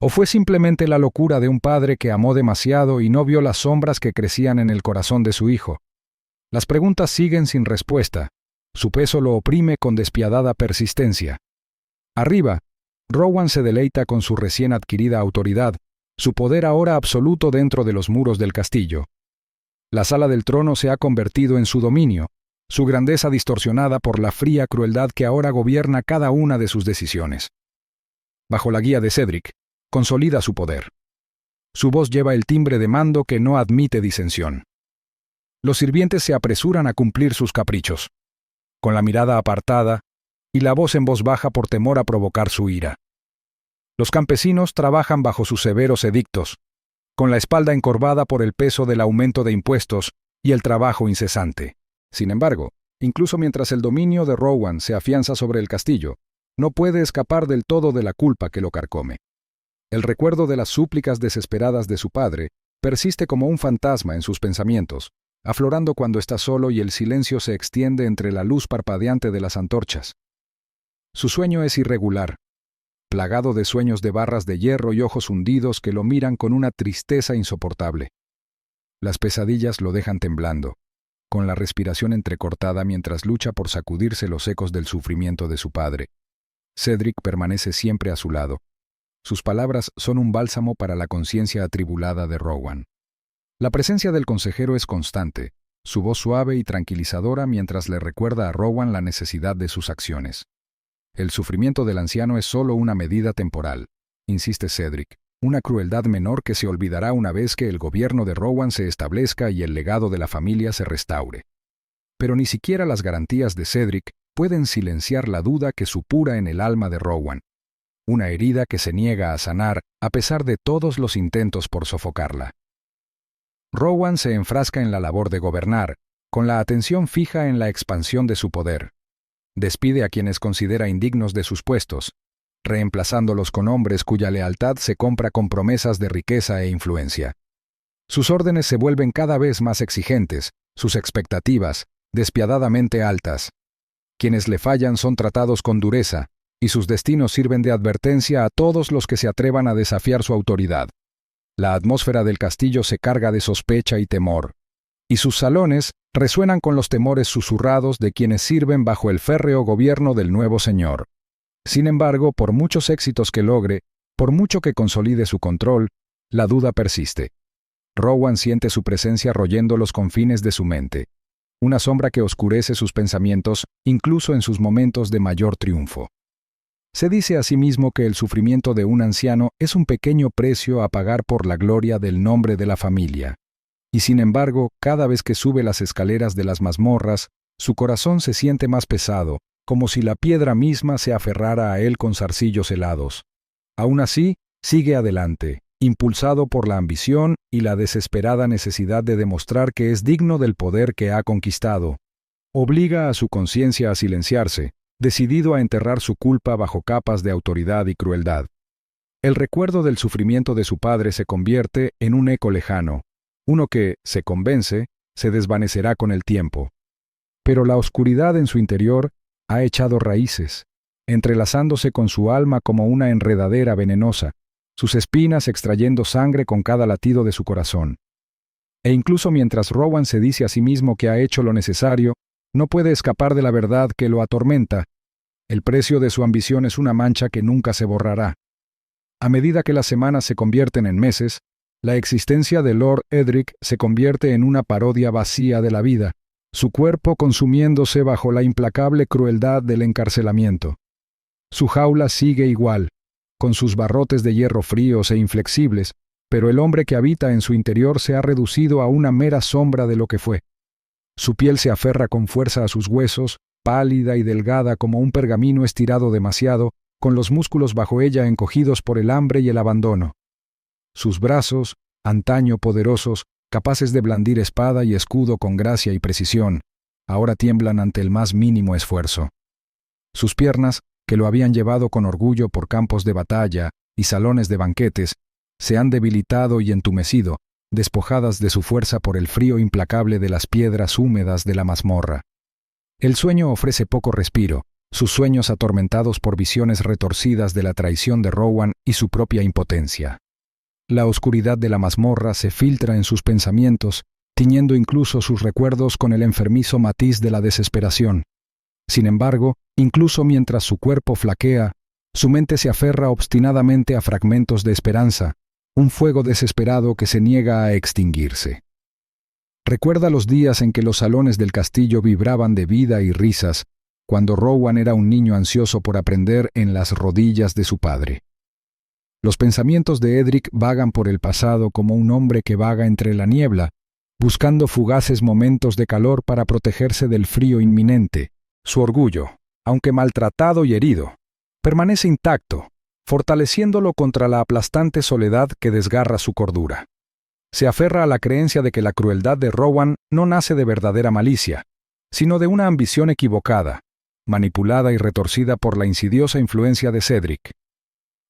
A: o fue simplemente la locura de un padre que amó demasiado y no vio las sombras que crecían en el corazón de su hijo. Las preguntas siguen sin respuesta, su peso lo oprime con despiadada persistencia. Arriba, Rowan se deleita con su recién adquirida autoridad, su poder ahora absoluto dentro de los muros del castillo. La sala del trono se ha convertido en su dominio, su grandeza distorsionada por la fría crueldad que ahora gobierna cada una de sus decisiones. Bajo la guía de Cedric, consolida su poder. Su voz lleva el timbre de mando que no admite disensión. Los sirvientes se apresuran a cumplir sus caprichos, con la mirada apartada y la voz en voz baja por temor a provocar su ira. Los campesinos trabajan bajo sus severos edictos, con la espalda encorvada por el peso del aumento de impuestos y el trabajo incesante. Sin embargo, incluso mientras el dominio de Rowan se afianza sobre el castillo, no puede escapar del todo de la culpa que lo carcome. El recuerdo de las súplicas desesperadas de su padre persiste como un fantasma en sus pensamientos, aflorando cuando está solo y el silencio se extiende entre la luz parpadeante de las antorchas. Su sueño es irregular, plagado de sueños de barras de hierro y ojos hundidos que lo miran con una tristeza insoportable. Las pesadillas lo dejan temblando, con la respiración entrecortada mientras lucha por sacudirse los ecos del sufrimiento de su padre. Cedric permanece siempre a su lado. Sus palabras son un bálsamo para la conciencia atribulada de Rowan. La presencia del consejero es constante, su voz suave y tranquilizadora mientras le recuerda a Rowan la necesidad de sus acciones. El sufrimiento del anciano es solo una medida temporal, insiste Cedric, una crueldad menor que se olvidará una vez que el gobierno de Rowan se establezca y el legado de la familia se restaure. Pero ni siquiera las garantías de Cedric pueden silenciar la duda que supura en el alma de Rowan, una herida que se niega a sanar a pesar de todos los intentos por sofocarla. Rowan se enfrasca en la labor de gobernar, con la atención fija en la expansión de su poder. Despide a quienes considera indignos de sus puestos, reemplazándolos con hombres cuya lealtad se compra con promesas de riqueza e influencia. Sus órdenes se vuelven cada vez más exigentes, sus expectativas, despiadadamente altas. Quienes le fallan son tratados con dureza, y sus destinos sirven de advertencia a todos los que se atrevan a desafiar su autoridad. La atmósfera del castillo se carga de sospecha y temor, y sus salones resuenan con los temores susurrados de quienes sirven bajo el férreo gobierno del nuevo señor. Sin embargo, por muchos éxitos que logre, por mucho que consolide su control, la duda persiste. Rowan siente su presencia royendo los confines de su mente, una sombra que oscurece sus pensamientos, incluso en sus momentos de mayor triunfo. Se dice a sí mismo que el sufrimiento de un anciano es un pequeño precio a pagar por la gloria del nombre de la familia. Y sin embargo, cada vez que sube las escaleras de las mazmorras, su corazón se siente más pesado, como si la piedra misma se aferrara a él con zarcillos helados. Aún así, sigue adelante, impulsado por la ambición y la desesperada necesidad de demostrar que es digno del poder que ha conquistado. Obliga a su conciencia a silenciarse, decidido a enterrar su culpa bajo capas de autoridad y crueldad. El recuerdo del sufrimiento de su padre se convierte en un eco lejano, uno que, se convence, se desvanecerá con el tiempo. Pero la oscuridad en su interior ha echado raíces, entrelazándose con su alma como una enredadera venenosa, sus espinas extrayendo sangre con cada latido de su corazón. E incluso mientras Rowan se dice a sí mismo que ha hecho lo necesario, no puede escapar de la verdad que lo atormenta. El precio de su ambición es una mancha que nunca se borrará. A medida que las semanas se convierten en meses, la existencia de Lord Edric se convierte en una parodia vacía de la vida, su cuerpo consumiéndose bajo la implacable crueldad del encarcelamiento. Su jaula sigue igual, con sus barrotes de hierro fríos e inflexibles, pero el hombre que habita en su interior se ha reducido a una mera sombra de lo que fue. Su piel se aferra con fuerza a sus huesos, pálida y delgada como un pergamino estirado demasiado, con los músculos bajo ella encogidos por el hambre y el abandono. Sus brazos, antaño poderosos, capaces de blandir espada y escudo con gracia y precisión, ahora tiemblan ante el más mínimo esfuerzo. Sus piernas, que lo habían llevado con orgullo por campos de batalla y salones de banquetes, se han debilitado y entumecido, despojadas de su fuerza por el frío implacable de las piedras húmedas de la mazmorra. El sueño ofrece poco respiro, sus sueños atormentados por visiones retorcidas de la traición de Rowan y su propia impotencia. La oscuridad de la mazmorra se filtra en sus pensamientos, tiñendo incluso sus recuerdos con el enfermizo matiz de la desesperación. Sin embargo, incluso mientras su cuerpo flaquea, su mente se aferra obstinadamente a fragmentos de esperanza, un fuego desesperado que se niega a extinguirse. Recuerda los días en que los salones del castillo vibraban de vida y risas, cuando Rowan era un niño ansioso por aprender en las rodillas de su padre. Los pensamientos de Edric vagan por el pasado como un hombre que vaga entre la niebla, buscando fugaces momentos de calor para protegerse del frío inminente. Su orgullo, aunque maltratado y herido, permanece intacto, fortaleciéndolo contra la aplastante soledad que desgarra su cordura. Se aferra a la creencia de que la crueldad de Rowan no nace de verdadera malicia, sino de una ambición equivocada, manipulada y retorcida por la insidiosa influencia de Cedric.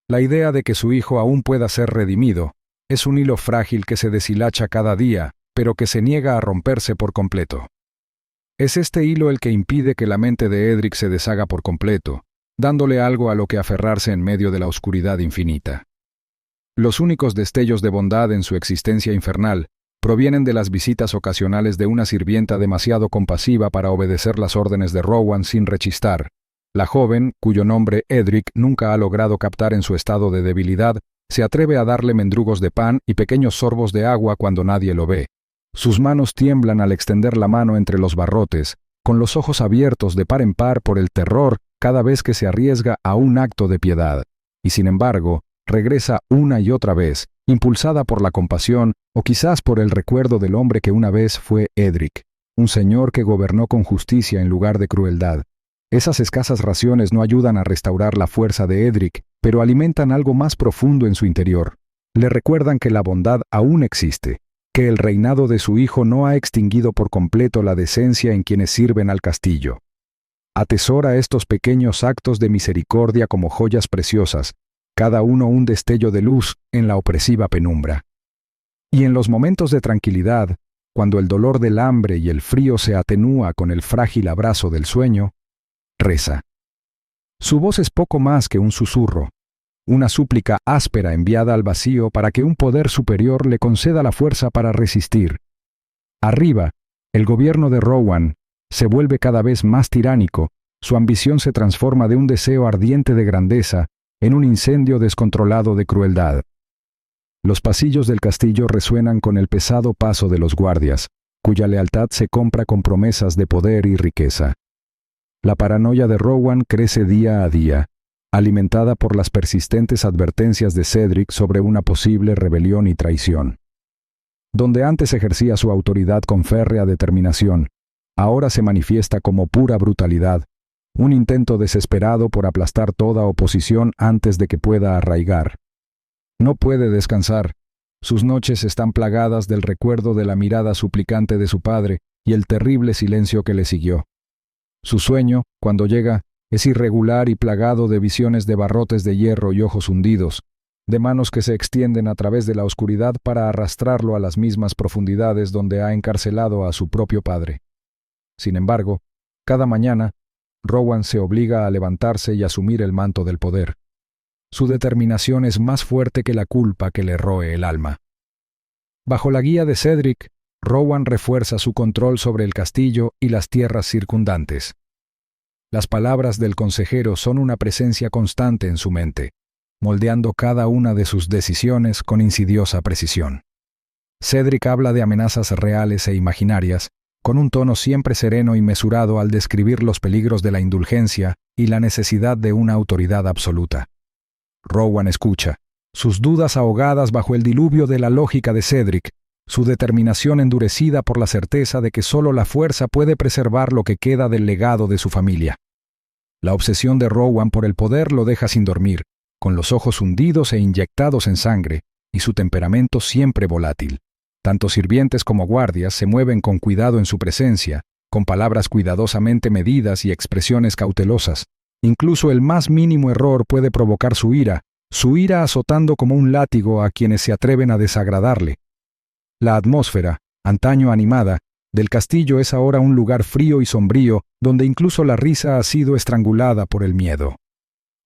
A: La idea de que su hijo aún pueda ser redimido es un hilo frágil que se deshilacha cada día, pero que se niega a romperse por completo. Es este hilo el que impide que la mente de Edric se deshaga por completo, dándole algo a lo que aferrarse en medio de la oscuridad infinita. Los únicos destellos de bondad en su existencia infernal provienen de las visitas ocasionales de una sirvienta demasiado compasiva para obedecer las órdenes de Rowan sin rechistar. La joven, cuyo nombre Edric nunca ha logrado captar en su estado de debilidad, se atreve a darle mendrugos de pan y pequeños sorbos de agua cuando nadie lo ve. Sus manos tiemblan al extender la mano entre los barrotes, con los ojos abiertos de par en par por el terror cada vez que se arriesga a un acto de piedad, y sin embargo, regresa una y otra vez, impulsada por la compasión o quizás por el recuerdo del hombre que una vez fue Edric, un señor que gobernó con justicia en lugar de crueldad. Esas escasas raciones no ayudan a restaurar la fuerza de Edric, pero alimentan algo más profundo en su interior. Le recuerdan que la bondad aún existe, que el reinado de su hijo no ha extinguido por completo la decencia en quienes sirven al castillo. Atesora estos pequeños actos de misericordia como joyas preciosas, cada uno un destello de luz en la opresiva penumbra. Y en los momentos de tranquilidad, cuando el dolor del hambre y el frío se atenúa con el frágil abrazo del sueño, reza. Su voz es poco más que un susurro, una súplica áspera enviada al vacío para que un poder superior le conceda la fuerza para resistir. Arriba, el gobierno de Rowan se vuelve cada vez más tiránico, su ambición se transforma de un deseo ardiente de grandeza en un incendio descontrolado de crueldad. Los pasillos del castillo resuenan con el pesado paso de los guardias, cuya lealtad se compra con promesas de poder y riqueza. La paranoia de Rowan crece día a día, alimentada por las persistentes advertencias de Cedric sobre una posible rebelión y traición. Donde antes ejercía su autoridad con férrea determinación, ahora se manifiesta como pura brutalidad, un intento desesperado por aplastar toda oposición antes de que pueda arraigar. No puede descansar. Sus noches están plagadas del recuerdo de la mirada suplicante de su padre y el terrible silencio que le siguió. Su sueño, cuando llega, es irregular y plagado de visiones de barrotes de hierro y ojos hundidos, de manos que se extienden a través de la oscuridad para arrastrarlo a las mismas profundidades donde ha encarcelado a su propio padre. Sin embargo, cada mañana, Rowan se obliga a levantarse y asumir el manto del poder. Su determinación es más fuerte que la culpa que le roe el alma. Bajo la guía de Cedric, Rowan refuerza su control sobre el castillo y las tierras circundantes. Las palabras del consejero son una presencia constante en su mente, moldeando cada una de sus decisiones con insidiosa precisión. Cedric habla de amenazas reales e imaginarias, con un tono siempre sereno y mesurado al describir los peligros de la indulgencia y la necesidad de una autoridad absoluta. Rowan escucha, sus dudas ahogadas bajo el diluvio de la lógica de Cedric, su determinación endurecida por la certeza de que solo la fuerza puede preservar lo que queda del legado de su familia. La obsesión de Rowan por el poder lo deja sin dormir, con los ojos hundidos e inyectados en sangre, y su temperamento siempre volátil. Tanto sirvientes como guardias se mueven con cuidado en su presencia, con palabras cuidadosamente medidas y expresiones cautelosas. Incluso el más mínimo error puede provocar su ira azotando como un látigo a quienes se atreven a desagradarle. La atmósfera, antaño animada, del castillo es ahora un lugar frío y sombrío, donde incluso la risa ha sido estrangulada por el miedo.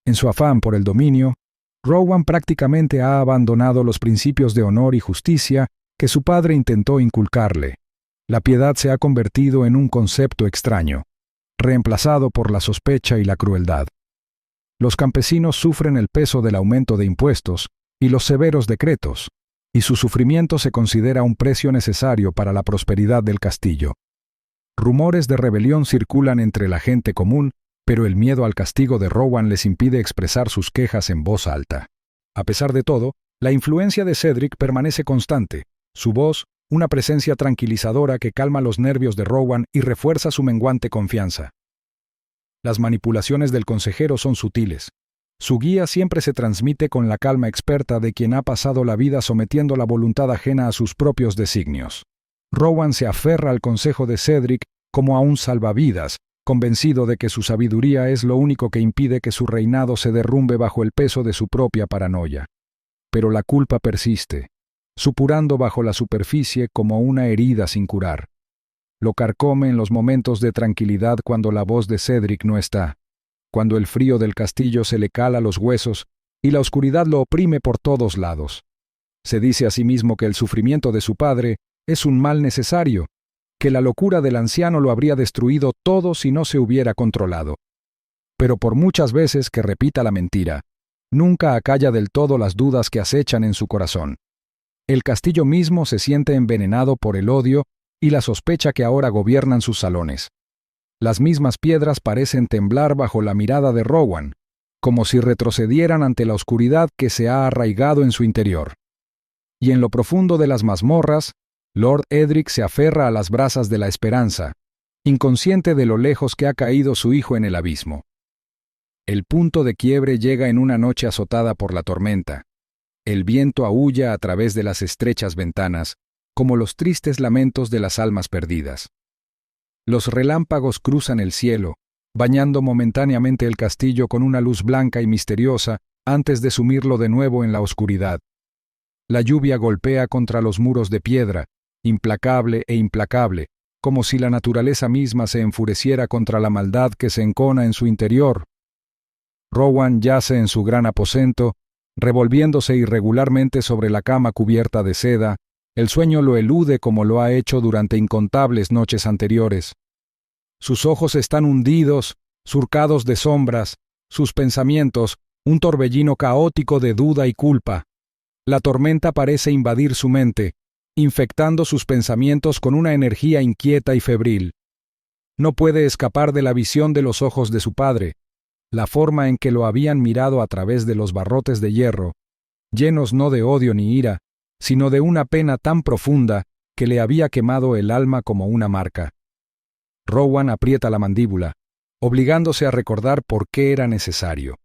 A: En su afán por el dominio, Rowan prácticamente ha abandonado los principios de honor y justicia que su padre intentó inculcarle. La piedad se ha convertido en un concepto extraño, reemplazado por la sospecha y la crueldad. Los campesinos sufren el peso del aumento de impuestos y los severos decretos, y su sufrimiento se considera un precio necesario para la prosperidad del castillo. Rumores de rebelión circulan entre la gente común, pero el miedo al castigo de Rowan les impide expresar sus quejas en voz alta. A pesar de todo, la influencia de Cedric permanece constante. Su voz, una presencia tranquilizadora que calma los nervios de Rowan y refuerza su menguante confianza. Las manipulaciones del consejero son sutiles. Su guía siempre se transmite con la calma experta de quien ha pasado la vida sometiendo la voluntad ajena a sus propios designios. Rowan se aferra al consejo de Cedric como a un salvavidas, convencido de que su sabiduría es lo único que impide que su reinado se derrumbe bajo el peso de su propia paranoia. Pero la culpa persiste, supurando bajo la superficie como una herida sin curar. Lo carcome en los momentos de tranquilidad cuando la voz de Cedric no está, cuando el frío del castillo se le cala los huesos y la oscuridad lo oprime por todos lados. Se dice a sí mismo que el sufrimiento de su padre es un mal necesario, que la locura del anciano lo habría destruido todo si no se hubiera controlado. Pero por muchas veces que repita la mentira, nunca acalla del todo las dudas que acechan en su corazón. El castillo mismo se siente envenenado por el odio y la sospecha que ahora gobiernan sus salones. Las mismas piedras parecen temblar bajo la mirada de Rowan, como si retrocedieran ante la oscuridad que se ha arraigado en su interior. Y en lo profundo de las mazmorras, Lord Edric se aferra a las brasas de la esperanza, inconsciente de lo lejos que ha caído su hijo en el abismo. El punto de quiebre llega en una noche azotada por la tormenta. El viento aúlla a través de las estrechas ventanas, como los tristes lamentos de las almas perdidas. Los relámpagos cruzan el cielo, bañando momentáneamente el castillo con una luz blanca y misteriosa antes de sumirlo de nuevo en la oscuridad. La lluvia golpea contra los muros de piedra, implacable e implacable, como si la naturaleza misma se enfureciera contra la maldad que se encona en su interior. Rowan yace en su gran aposento, revolviéndose irregularmente sobre la cama cubierta de seda. El sueño lo elude como lo ha hecho durante incontables noches anteriores. Sus ojos están hundidos, surcados de sombras, sus pensamientos, un torbellino caótico de duda y culpa. La tormenta parece invadir su mente, infectando sus pensamientos con una energía inquieta y febril. No puede escapar de la visión de los ojos de su padre, la forma en que lo habían mirado a través de los barrotes de hierro, llenos no de odio ni ira, sino de una pena tan profunda que le había quemado el alma como una marca. Rowan aprieta la mandíbula, obligándose a recordar por qué era necesario.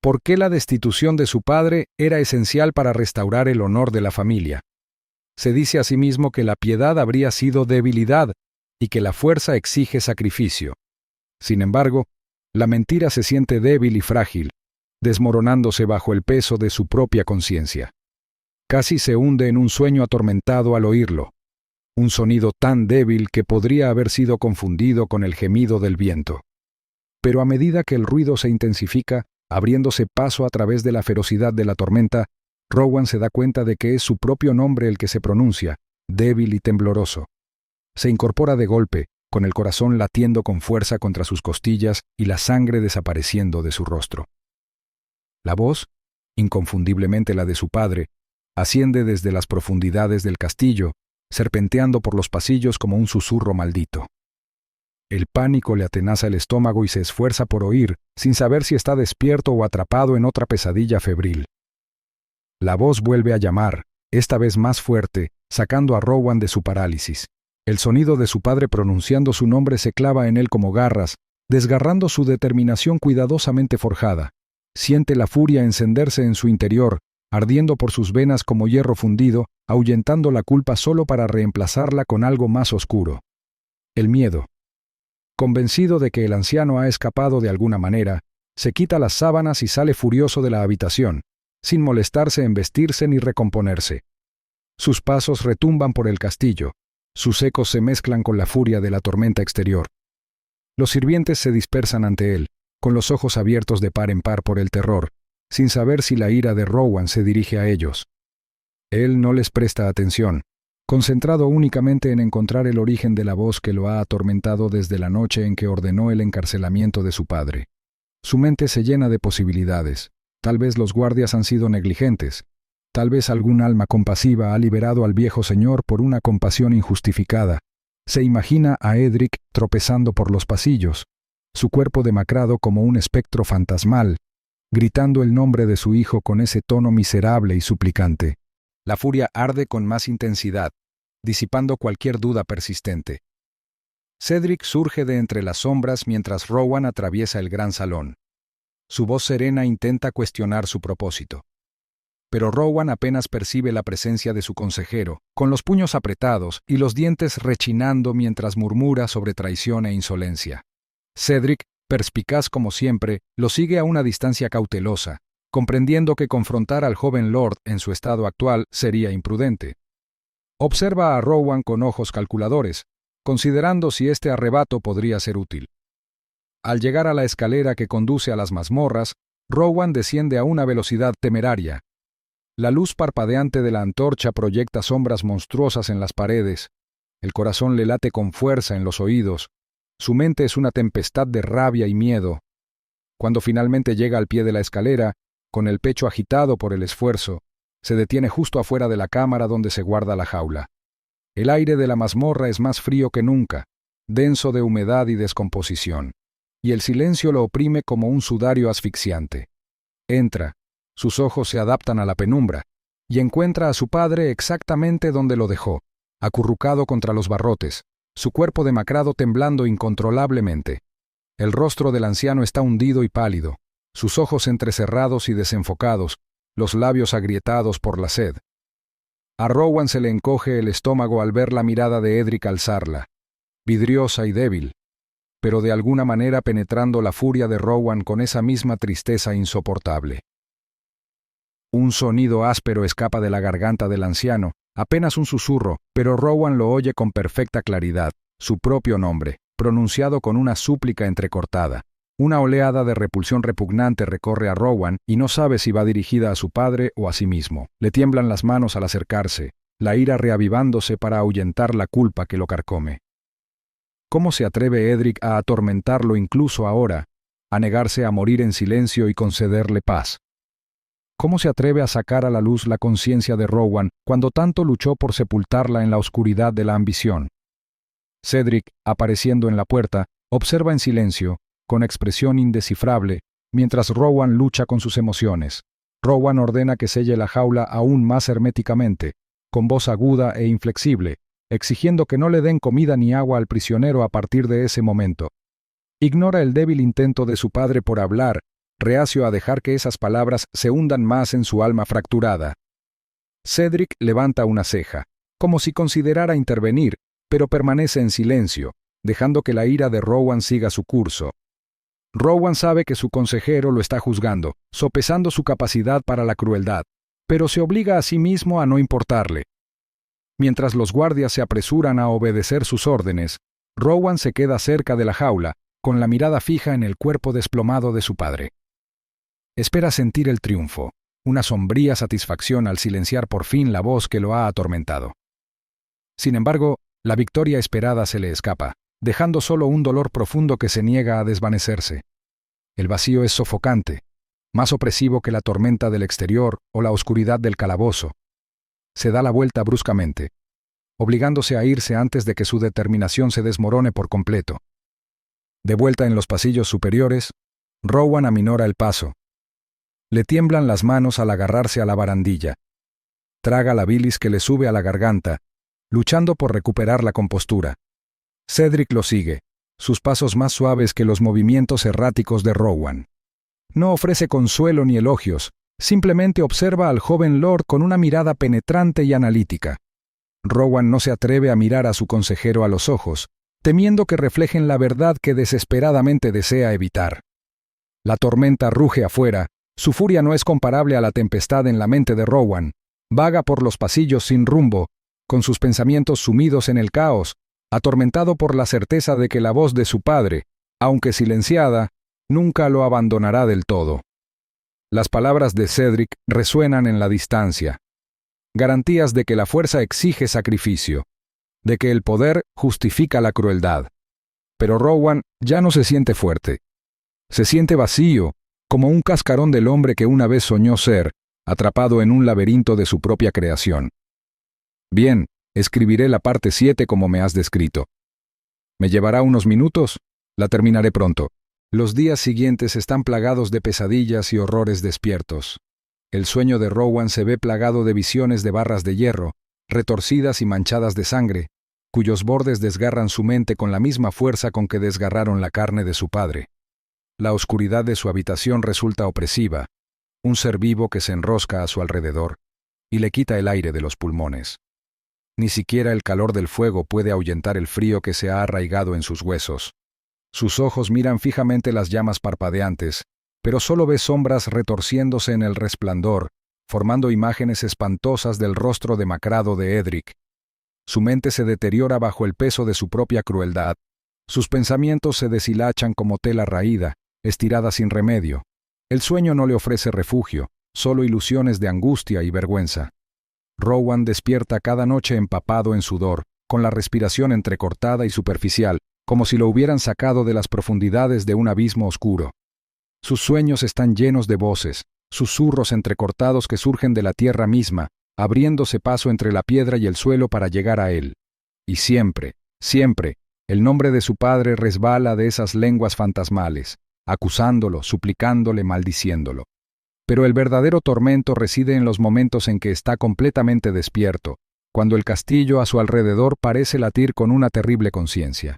A: Por qué la destitución de su padre era esencial para restaurar el honor de la familia. Se dice a sí mismo que la piedad habría sido debilidad y que la fuerza exige sacrificio. Sin embargo, la mentira se siente débil y frágil, desmoronándose bajo el peso de su propia conciencia. Casi se hunde en un sueño atormentado al oírlo, un sonido tan débil que podría haber sido confundido con el gemido del viento. Pero a medida que el ruido se intensifica, abriéndose paso a través de la ferocidad de la tormenta, Rowan se da cuenta de que es su propio nombre el que se pronuncia, débil y tembloroso. Se incorpora de golpe, con el corazón latiendo con fuerza contra sus costillas y la sangre desapareciendo de su rostro. La voz, inconfundiblemente la de su padre, asciende desde las profundidades del castillo, serpenteando por los pasillos como un susurro maldito. El pánico le atenaza el estómago y se esfuerza por oír, sin saber si está despierto o atrapado en otra pesadilla febril. La voz vuelve a llamar, esta vez más fuerte, sacando a Rowan de su parálisis. El sonido de su padre pronunciando su nombre se clava en él como garras, desgarrando su determinación cuidadosamente forjada. Siente la furia encenderse en su interior, ardiendo por sus venas como hierro fundido, ahuyentando la culpa solo para reemplazarla con algo más oscuro. El miedo. Convencido de que el anciano ha escapado de alguna manera, se quita las sábanas y sale furioso de la habitación, sin molestarse en vestirse ni recomponerse. Sus pasos retumban por el castillo, sus ecos se mezclan con la furia de la tormenta exterior. Los sirvientes se dispersan ante él, con los ojos abiertos de par en par por el terror, sin saber si la ira de Rowan se dirige a ellos. Él no les presta atención, concentrado únicamente en encontrar el origen de la voz que lo ha atormentado desde la noche en que ordenó el encarcelamiento de su padre. Su mente se llena de posibilidades. Tal vez los guardias han sido negligentes. Tal vez algún alma compasiva ha liberado al viejo señor por una compasión injustificada. Se imagina a Edric tropezando por los pasillos, su cuerpo demacrado como un espectro fantasmal, gritando el nombre de su hijo con ese tono miserable y suplicante. La furia arde con más intensidad, disipando cualquier duda persistente. Cedric surge de entre las sombras mientras Rowan atraviesa el gran salón. Su voz serena intenta cuestionar su propósito. Pero Rowan apenas percibe la presencia de su consejero, con los puños apretados y los dientes rechinando mientras murmura sobre traición e insolencia. Cedric, perspicaz como siempre, lo sigue a una distancia cautelosa, comprendiendo que confrontar al joven lord en su estado actual sería imprudente. Observa a Rowan con ojos calculadores, considerando si este arrebato podría ser útil. Al llegar a la escalera que conduce a las mazmorras, Rowan desciende a una velocidad temeraria. La luz parpadeante de la antorcha proyecta sombras monstruosas en las paredes. El corazón le late con fuerza en los oídos. Su mente es una tempestad de rabia y miedo. Cuando finalmente llega al pie de la escalera, con el pecho agitado por el esfuerzo, se detiene justo afuera de la cámara donde se guarda la jaula. El aire de la mazmorra es más frío que nunca, denso de humedad y descomposición, y el silencio lo oprime como un sudario asfixiante. Entra. Sus ojos se adaptan a la penumbra, y encuentra a su padre exactamente donde lo dejó, acurrucado contra los barrotes, su cuerpo demacrado temblando incontrolablemente. El rostro del anciano está hundido y pálido, sus ojos entrecerrados y desenfocados, los labios agrietados por la sed. A Rowan se le encoge el estómago al ver la mirada de Edric alzarla, vidriosa y débil, pero de alguna manera penetrando la furia de Rowan con esa misma tristeza insoportable. Un sonido áspero escapa de la garganta del anciano, apenas un susurro, pero Rowan lo oye con perfecta claridad, su propio nombre, pronunciado con una súplica entrecortada. Una oleada de repulsión repugnante recorre a Rowan y no sabe si va dirigida a su padre o a sí mismo. Le tiemblan las manos al acercarse, la ira reavivándose para ahuyentar la culpa que lo carcome. ¿Cómo se atreve Edric a atormentarlo incluso ahora, a negarse a morir en silencio y concederle paz? ¿Cómo se atreve a sacar a la luz la conciencia de Rowan cuando tanto luchó por sepultarla en la oscuridad de la ambición? Cedric, apareciendo en la puerta, observa en silencio, con expresión indescifrable, mientras Rowan lucha con sus emociones. Rowan ordena que selle la jaula aún más herméticamente, con voz aguda e inflexible, exigiendo que no le den comida ni agua al prisionero a partir de ese momento. Ignora el débil intento de su padre por hablar, reacio a dejar que esas palabras se hundan más en su alma fracturada. Cedric levanta una ceja, como si considerara intervenir, pero permanece en silencio, dejando que la ira de Rowan siga su curso. Rowan sabe que su consejero lo está juzgando, sopesando su capacidad para la crueldad, pero se obliga a sí mismo a no importarle. Mientras los guardias se apresuran a obedecer sus órdenes, Rowan se queda cerca de la jaula, con la mirada fija en el cuerpo desplomado de su padre. Espera sentir el triunfo, una sombría satisfacción al silenciar por fin la voz que lo ha atormentado. Sin embargo, la victoria esperada se le escapa, dejando solo un dolor profundo que se niega a desvanecerse. El vacío es sofocante, más opresivo que la tormenta del exterior o la oscuridad del calabozo. Se da la vuelta bruscamente, obligándose a irse antes de que su determinación se desmorone por completo. De vuelta en los pasillos superiores, Rowan aminora el paso. Le tiemblan las manos al agarrarse a la barandilla. Traga la bilis que le sube a la garganta, luchando por recuperar la compostura. Cedric lo sigue, sus pasos más suaves que los movimientos erráticos de Rowan. No ofrece consuelo ni elogios, simplemente observa al joven Lord con una mirada penetrante y analítica. Rowan no se atreve a mirar a su consejero a los ojos, temiendo que reflejen la verdad que desesperadamente desea evitar. La tormenta ruge afuera, su furia no es comparable a la tempestad en la mente de Rowan. Vaga por los pasillos sin rumbo, con sus pensamientos sumidos en el caos, atormentado por la certeza de que la voz de su padre, aunque silenciada, nunca lo abandonará del todo. Las palabras de Cedric resuenan en la distancia. Garantías de que la fuerza exige sacrificio, de que el poder justifica la crueldad. Pero Rowan ya no se siente fuerte. Se siente vacío, como un cascarón del hombre que una vez soñó ser, atrapado en un laberinto de su propia creación. Bien, escribiré la parte 7 como me has descrito. ¿Me llevará unos minutos? La terminaré pronto. Los días siguientes están plagados de pesadillas y horrores despiertos. El sueño de Rowan se ve plagado de visiones de barras de hierro, retorcidas y manchadas de sangre, cuyos bordes desgarran su mente con la misma fuerza con que desgarraron la carne de su padre. La oscuridad de su habitación resulta opresiva, un ser vivo que se enrosca a su alrededor y le quita el aire de los pulmones. Ni siquiera el calor del fuego puede ahuyentar el frío que se ha arraigado en sus huesos. Sus ojos miran fijamente las llamas parpadeantes, pero solo ve sombras retorciéndose en el resplandor, formando imágenes espantosas del rostro demacrado de Edric. Su mente se deteriora bajo el peso de su propia crueldad. Sus pensamientos se deshilachan como tela raída, estirada sin remedio. El sueño no le ofrece refugio, solo ilusiones de angustia y vergüenza. Rowan despierta cada noche empapado en sudor, con la respiración entrecortada y superficial, como si lo hubieran sacado de las profundidades de un abismo oscuro. Sus sueños están llenos de voces, susurros entrecortados que surgen de la tierra misma, abriéndose paso entre la piedra y el suelo para llegar a él. Y siempre, siempre, el nombre de su padre resbala de esas lenguas fantasmales, acusándolo, suplicándole, maldiciéndolo. Pero el verdadero tormento reside en los momentos en que está completamente despierto, cuando el castillo a su alrededor parece latir con una terrible conciencia.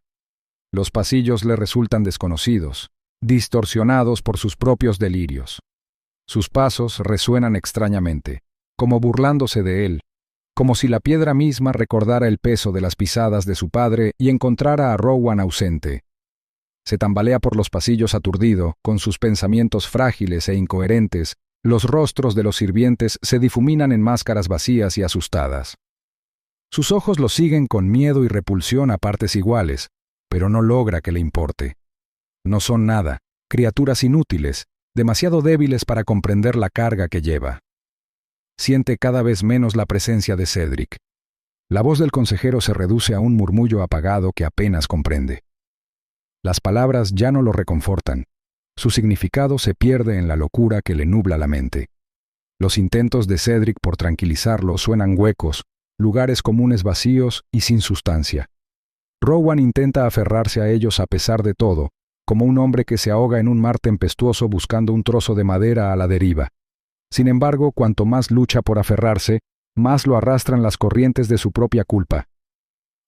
A: Los pasillos le resultan desconocidos, distorsionados por sus propios delirios. Sus pasos resuenan extrañamente, como burlándose de él, como si la piedra misma recordara el peso de las pisadas de su padre y encontrara a Rowan ausente. Se tambalea por los pasillos aturdido, con sus pensamientos frágiles e incoherentes. Los rostros de los sirvientes se difuminan en máscaras vacías y asustadas. Sus ojos lo siguen con miedo y repulsión a partes iguales, pero no logra que le importe. No son nada, criaturas inútiles, demasiado débiles para comprender la carga que lleva. Siente cada vez menos la presencia de Cedric. La voz del consejero se reduce a un murmullo apagado que apenas comprende. Las palabras ya no lo reconfortan. Su significado se pierde en la locura que le nubla la mente. Los intentos de Cedric por tranquilizarlo suenan huecos, lugares comunes vacíos y sin sustancia. Rowan intenta aferrarse a ellos a pesar de todo, como un hombre que se ahoga en un mar tempestuoso buscando un trozo de madera a la deriva. Sin embargo, cuanto más lucha por aferrarse, más lo arrastran las corrientes de su propia culpa.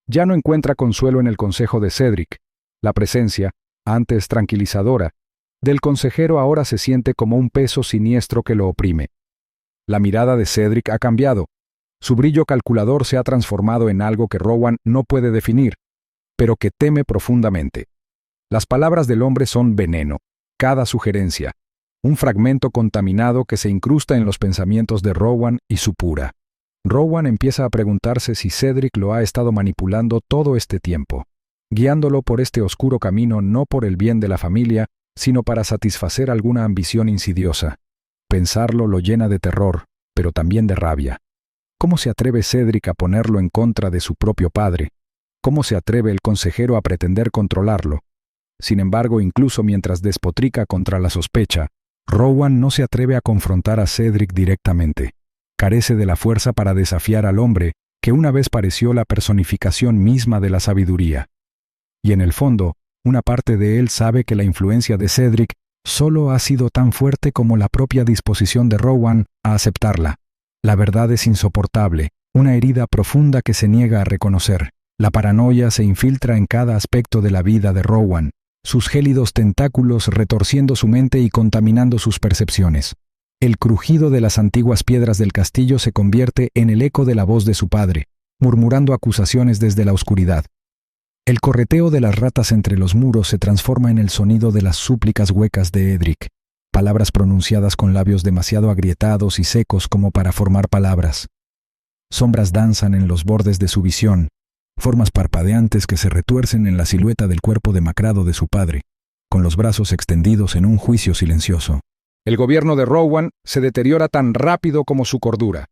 A: Ya no encuentra consuelo en el consejo de Cedric. La presencia, antes tranquilizadora, del consejero ahora se siente como un peso siniestro que lo oprime. La mirada de Cedric ha cambiado. Su brillo calculador se ha transformado en algo que Rowan no puede definir, pero que teme profundamente. Las palabras del hombre son veneno, cada sugerencia, un fragmento contaminado que se incrusta en los pensamientos de Rowan y supura. Rowan empieza a preguntarse si Cedric lo ha estado manipulando todo este tiempo, guiándolo por este oscuro camino no por el bien de la familia, sino para satisfacer alguna ambición insidiosa. Pensarlo lo llena de terror, pero también de rabia. ¿Cómo se atreve Cedric a ponerlo en contra de su propio padre? ¿Cómo se atreve el consejero a pretender controlarlo? Sin embargo, incluso mientras despotrica contra la sospecha, Rowan no se atreve a confrontar a Cedric directamente. Carece de la fuerza para desafiar al hombre que una vez pareció la personificación misma de la sabiduría. Y en el fondo, una parte de él sabe que la influencia de Cedric solo ha sido tan fuerte como la propia disposición de Rowan a aceptarla. La verdad es insoportable, una herida profunda que se niega a reconocer. La paranoia se infiltra en cada aspecto de la vida de Rowan, sus gélidos tentáculos retorciendo su mente y contaminando sus percepciones. El crujido de las antiguas piedras del castillo se convierte en el eco de la voz de su padre, murmurando acusaciones desde la oscuridad. El correteo de las ratas entre los muros se transforma en el sonido de las súplicas huecas de Edric, palabras pronunciadas con labios demasiado agrietados y secos como para formar palabras. Sombras danzan en los bordes de su visión, formas parpadeantes que se retuercen en la silueta del cuerpo demacrado de su padre, con los brazos extendidos en un juicio silencioso. El gobierno de Rowan se deteriora tan rápido como su cordura.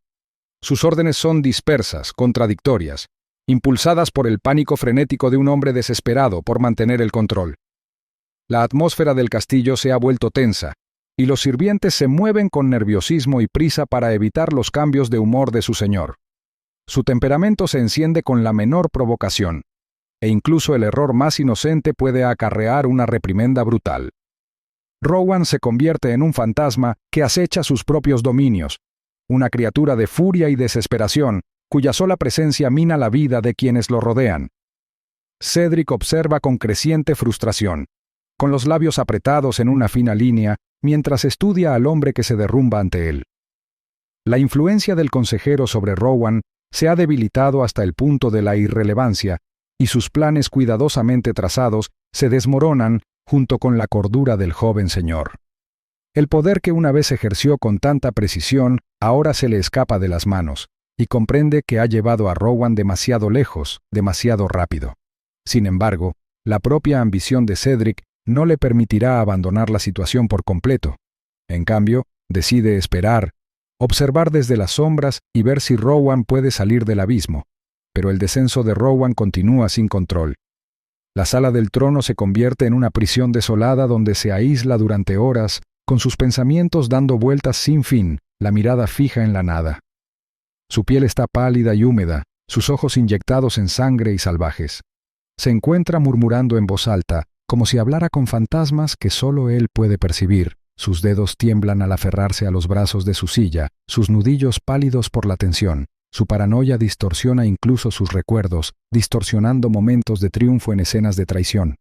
A: Sus órdenes son dispersas, contradictorias, impulsadas por el pánico frenético de un hombre desesperado por mantener el control. La atmósfera del castillo se ha vuelto tensa, y los sirvientes se mueven con nerviosismo y prisa para evitar los cambios de humor de su señor. Su temperamento se enciende con la menor provocación, e incluso el error más inocente puede acarrear una reprimenda brutal. Rowan se convierte en un fantasma que acecha sus propios dominios, una criatura de furia y desesperación, cuya sola presencia mina la vida de quienes lo rodean. Cedric observa con creciente frustración, con los labios apretados en una fina línea, mientras estudia al hombre que se derrumba ante él. La influencia del consejero sobre Rowan se ha debilitado hasta el punto de la irrelevancia, y sus planes cuidadosamente trazados se desmoronan junto con la cordura del joven señor. El poder que una vez ejerció con tanta precisión ahora se le escapa de las manos, y comprende que ha llevado a Rowan demasiado lejos, demasiado rápido. Sin embargo, la propia ambición de Cedric no le permitirá abandonar la situación por completo. En cambio, decide esperar, observar desde las sombras y ver si Rowan puede salir del abismo. Pero el descenso de Rowan continúa sin control. La sala del trono se convierte en una prisión desolada donde se aísla durante horas, con sus pensamientos dando vueltas sin fin, la mirada fija en la nada. Su piel está pálida y húmeda, sus ojos inyectados en sangre y salvajes. Se encuentra murmurando en voz alta, como si hablara con fantasmas que solo él puede percibir. Sus dedos tiemblan al aferrarse a los brazos de su silla, sus nudillos pálidos por la tensión. Su paranoia distorsiona incluso sus recuerdos, distorsionando momentos de triunfo en escenas de traición.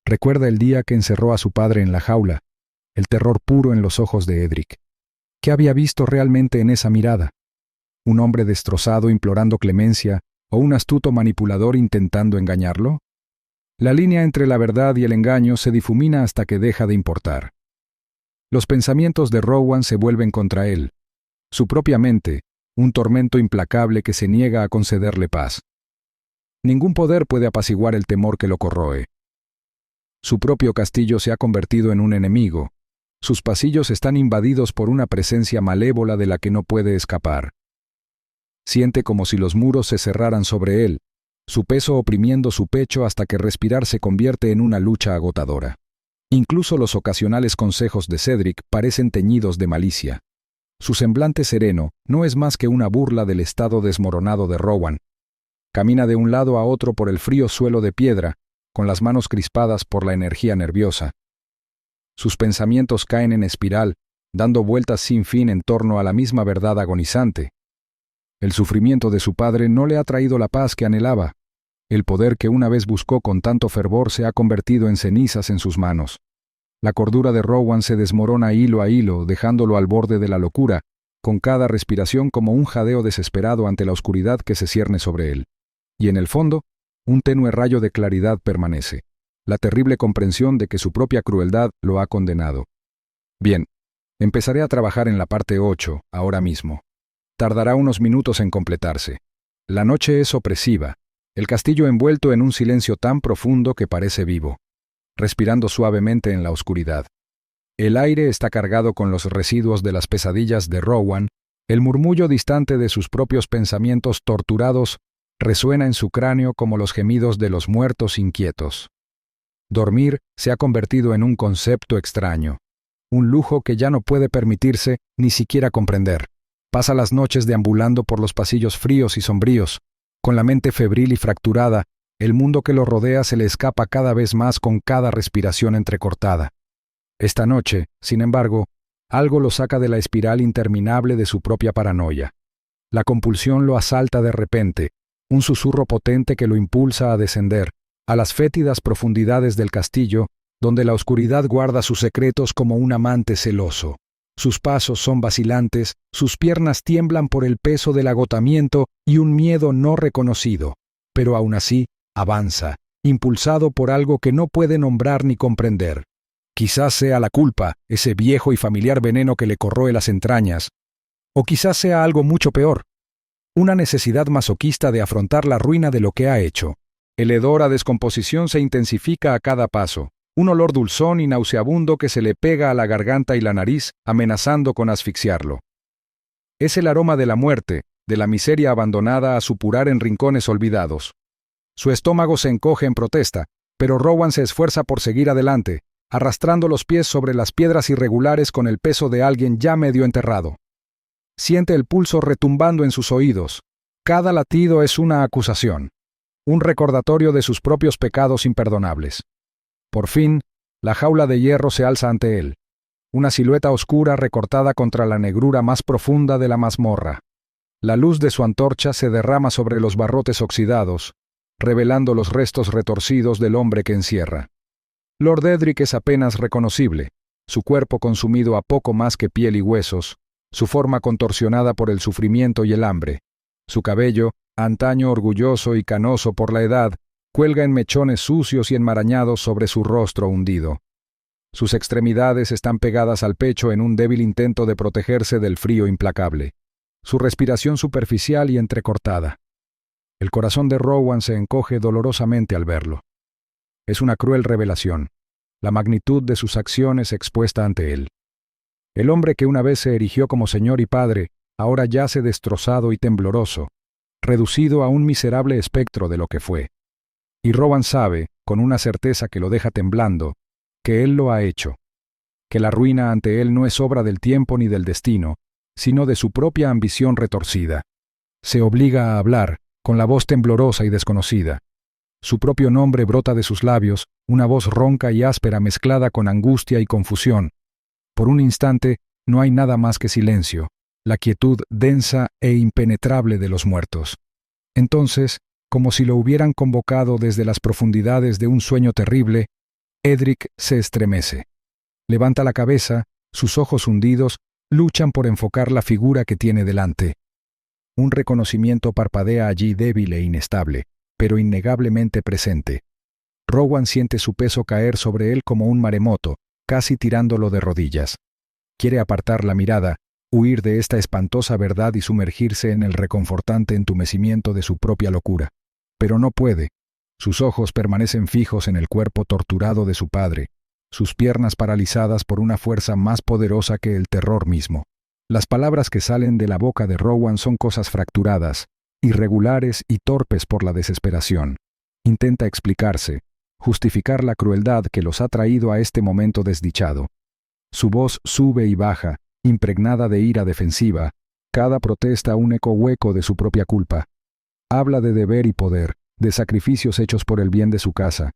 A: Recuerda el día que encerró a su padre en la jaula, el terror puro en los ojos de Edric. ¿Qué había visto realmente en esa mirada? ¿Un hombre destrozado implorando clemencia o un astuto manipulador intentando engañarlo? La línea entre la verdad y el engaño se difumina hasta que deja de importar. Los pensamientos de Rowan se vuelven contra él. Su propia mente, un tormento implacable que se niega a concederle paz. Ningún poder puede apaciguar el temor que lo corroe. Su propio castillo se ha convertido en un enemigo. Sus pasillos están invadidos por una presencia malévola de la que no puede escapar. Siente como si los muros se cerraran sobre él, su peso oprimiendo su pecho hasta que respirar se convierte en una lucha agotadora. Incluso los ocasionales consejos de Cedric parecen teñidos de malicia. Su semblante sereno no es más que una burla del estado desmoronado de Rowan. Camina de un lado a otro por el frío suelo de piedra, con las manos crispadas por la energía nerviosa. Sus pensamientos caen en espiral, dando vueltas sin fin en torno a la misma verdad agonizante. El sufrimiento de su padre no le ha traído la paz que anhelaba. El poder que una vez buscó con tanto fervor se ha convertido en cenizas en sus manos. La cordura de Rowan se desmorona hilo a hilo, dejándolo al borde de la locura, con cada respiración como un jadeo desesperado ante la oscuridad que se cierne sobre él. Y en el fondo, un tenue rayo de claridad permanece, la terrible comprensión de que su propia crueldad lo ha condenado. Bien, empezaré a trabajar en la parte 8, ahora mismo. Tardará unos minutos en completarse. La noche es opresiva, el castillo envuelto en un silencio tan profundo que parece vivo, respirando suavemente en la oscuridad. El aire está cargado con los residuos de las pesadillas de Rowan, el murmullo distante de sus propios pensamientos torturados resuena en su cráneo como los gemidos de los muertos inquietos. Dormir se ha convertido en un concepto extraño, un lujo que ya no puede permitirse ni siquiera comprender. Pasa las noches deambulando por los pasillos fríos y sombríos, con la mente febril y fracturada. El mundo que lo rodea se le escapa cada vez más con cada respiración entrecortada. Esta noche, sin embargo, algo lo saca de la espiral interminable de su propia paranoia. La compulsión lo asalta de repente, un susurro potente que lo impulsa a descender, a las fétidas profundidades del castillo, donde la oscuridad guarda sus secretos como un amante celoso. Sus pasos son vacilantes, sus piernas tiemblan por el peso del agotamiento y un miedo no reconocido, pero aún así, avanza, impulsado por algo que no puede nombrar ni comprender. Quizás sea la culpa, ese viejo y familiar veneno que le corroe las entrañas. O quizás sea algo mucho peor, una necesidad masoquista de afrontar la ruina de lo que ha hecho. El hedor a descomposición se intensifica a cada paso, un olor dulzón y nauseabundo que se le pega a la garganta y la nariz, amenazando con asfixiarlo. Es el aroma de la muerte, de la miseria abandonada a supurar en rincones olvidados. Su estómago se encoge en protesta, pero Rowan se esfuerza por seguir adelante, arrastrando los pies sobre las piedras irregulares con el peso de alguien ya medio enterrado. Siente el pulso retumbando en sus oídos. Cada latido es una acusación, un recordatorio de sus propios pecados imperdonables. Por fin, la jaula de hierro se alza ante él, una silueta oscura recortada contra la negrura más profunda de la mazmorra. La luz de su antorcha se derrama sobre los barrotes oxidados, revelando los restos retorcidos del hombre que encierra. Lord Edric es apenas reconocible, su cuerpo consumido a poco más que piel y huesos, su forma contorsionada por el sufrimiento y el hambre. Su cabello, antaño orgulloso y canoso por la edad, cuelga en mechones sucios y enmarañados sobre su rostro hundido. Sus extremidades están pegadas al pecho en un débil intento de protegerse del frío implacable. Su respiración superficial y entrecortada. El corazón de Rowan se encoge dolorosamente al verlo. Es una cruel revelación, la magnitud de sus acciones expuesta ante él. El hombre que una vez se erigió como señor y padre, ahora yace destrozado y tembloroso, reducido a un miserable espectro de lo que fue. Y Rowan sabe, con una certeza que lo deja temblando, que él lo ha hecho, que la ruina ante él no es obra del tiempo ni del destino, sino de su propia ambición retorcida. Se obliga a hablar, con la voz temblorosa y desconocida. Su propio nombre brota de sus labios, una voz ronca y áspera mezclada con angustia y confusión. Por un instante, no hay nada más que silencio, la quietud densa e impenetrable de los muertos. Entonces, como si lo hubieran convocado desde las profundidades de un sueño terrible, Edric se estremece. Levanta la cabeza, sus ojos hundidos luchan por enfocar la figura que tiene delante. Un reconocimiento parpadea allí débil e inestable, pero innegablemente presente. Rowan siente su peso caer sobre él como un maremoto, casi tirándolo de rodillas. Quiere apartar la mirada, huir de esta espantosa verdad y sumergirse en el reconfortante entumecimiento de su propia locura. Pero no puede. Sus ojos permanecen fijos en el cuerpo torturado de su padre, sus piernas paralizadas por una fuerza más poderosa que el terror mismo. Las palabras que salen de la boca de Rowan son cosas fracturadas, irregulares y torpes por la desesperación. Intenta explicarse, justificar la crueldad que los ha traído a este momento desdichado. Su voz sube y baja, impregnada de ira defensiva, cada protesta un eco hueco de su propia culpa. Habla de deber y poder, de sacrificios hechos por el bien de su casa,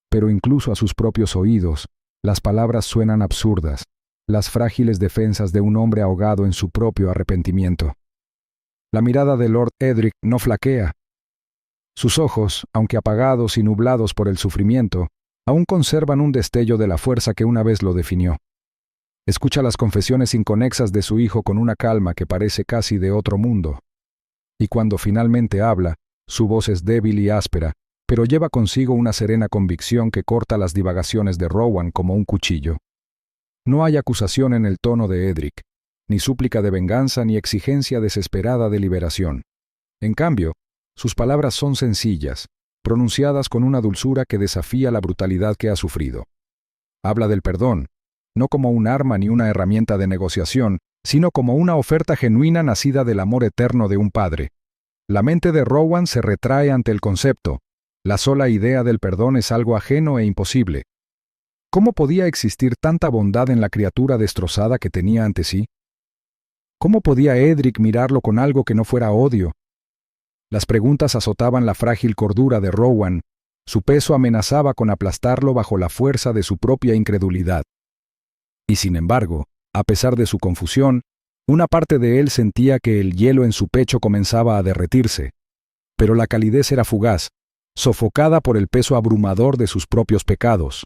A: pero incluso a sus propios oídos, las palabras suenan absurdas, las frágiles defensas de un hombre ahogado en su propio arrepentimiento. La mirada de Lord Edric no flaquea. Sus ojos, aunque apagados y nublados por el sufrimiento, aún conservan un destello de la fuerza que una vez lo definió. Escucha las confesiones inconexas de su hijo con una calma que parece casi de otro mundo. Y cuando finalmente habla, su voz es débil y áspera, pero lleva consigo una serena convicción que corta las divagaciones de Rowan como un cuchillo. No hay acusación en el tono de Edric, ni súplica de venganza ni exigencia desesperada de liberación. En cambio, sus palabras son sencillas, pronunciadas con una dulzura que desafía la brutalidad que ha sufrido. Habla del perdón, no como un arma ni una herramienta de negociación, sino como una oferta genuina nacida del amor eterno de un padre. La mente de Rowan se retrae ante el concepto. La sola idea del perdón es algo ajeno e imposible. ¿Cómo podía existir tanta bondad en la criatura destrozada que tenía ante sí? ¿Cómo podía Edric mirarlo con algo que no fuera odio? Las preguntas azotaban la frágil cordura de Rowan. Su peso amenazaba con aplastarlo bajo la fuerza de su propia incredulidad. Y sin embargo, a pesar de su confusión, una parte de él sentía que el hielo en su pecho comenzaba a derretirse. Pero la calidez era fugaz, sofocada por el peso abrumador de sus propios pecados.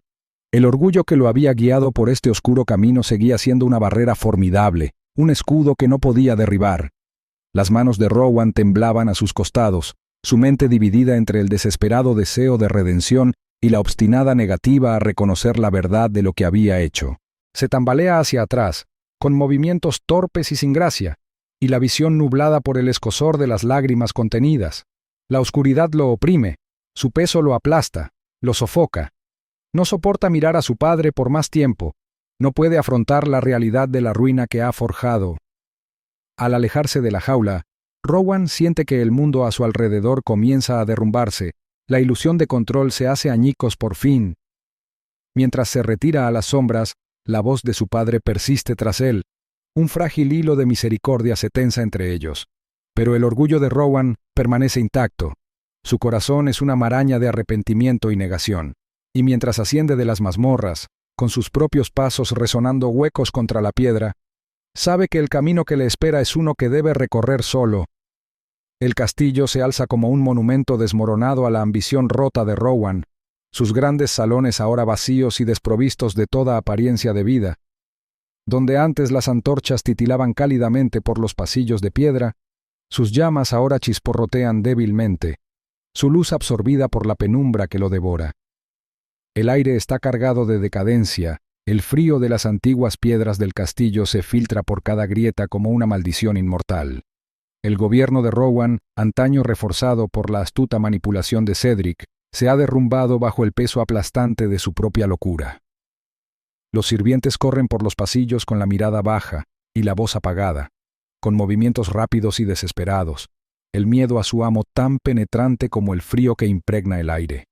A: El orgullo que lo había guiado por este oscuro camino seguía siendo una barrera formidable, un escudo que no podía derribar. Las manos de Rowan temblaban a sus costados, su mente dividida entre el desesperado deseo de redención y la obstinada negativa a reconocer la verdad de lo que había hecho. Se tambalea hacia atrás, con movimientos torpes y sin gracia, y la visión nublada por el escozor de las lágrimas contenidas. La oscuridad lo oprime, su peso lo aplasta, lo sofoca. No soporta mirar a su padre por más tiempo, no puede afrontar la realidad de la ruina que ha forjado. Al alejarse de la jaula, Rowan siente que el mundo a su alrededor comienza a derrumbarse, la ilusión de control se hace añicos por fin. Mientras se retira a las sombras, la voz de su padre persiste tras él. Un frágil hilo de misericordia se tensa entre ellos. Pero el orgullo de Rowan permanece intacto. Su corazón es una maraña de arrepentimiento y negación. Y mientras asciende de las mazmorras, con sus propios pasos resonando huecos contra la piedra, sabe que el camino que le espera es uno que debe recorrer solo. El castillo se alza como un monumento desmoronado a la ambición rota de Rowan, sus grandes salones ahora vacíos y desprovistos de toda apariencia de vida. Donde antes las antorchas titilaban cálidamente por los pasillos de piedra, sus llamas ahora chisporrotean débilmente, su luz absorbida por la penumbra que lo devora. El aire está cargado de decadencia, el frío de las antiguas piedras del castillo se filtra por cada grieta como una maldición inmortal. El gobierno de Rowan, antaño reforzado por la astuta manipulación de Cedric, se ha derrumbado bajo el peso aplastante de su propia locura. Los sirvientes corren por los pasillos con la mirada baja y la voz apagada, con movimientos rápidos y desesperados, el miedo a su amo tan penetrante como el frío que impregna el aire.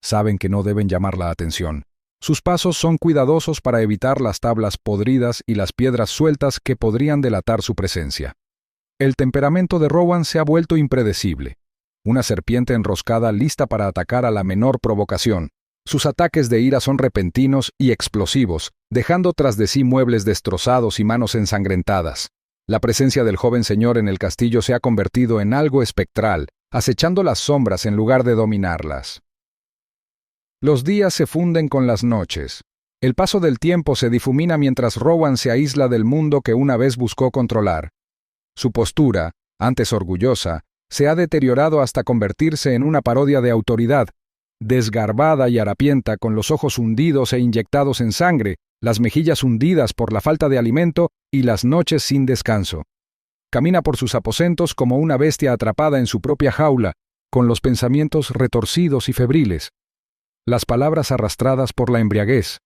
A: Saben que no deben llamar la atención. Sus pasos son cuidadosos para evitar las tablas podridas y las piedras sueltas que podrían delatar su presencia. El temperamento de Rowan se ha vuelto impredecible. Una serpiente enroscada lista para atacar a la menor provocación. Sus ataques de ira son repentinos y explosivos, dejando tras de sí muebles destrozados y manos ensangrentadas. La presencia del joven señor en el castillo se ha convertido en algo espectral, acechando las sombras en lugar de dominarlas. Los días se funden con las noches. El paso del tiempo se difumina mientras Rowan se aísla del mundo que una vez buscó controlar. Su postura, antes orgullosa, se ha deteriorado hasta convertirse en una parodia de autoridad, desgarbada y harapienta, con los ojos hundidos e inyectados en sangre, las mejillas hundidas por la falta de alimento y las noches sin descanso. Camina por sus aposentos como una bestia atrapada en su propia jaula, con los pensamientos retorcidos y febriles, las palabras arrastradas por la embriaguez.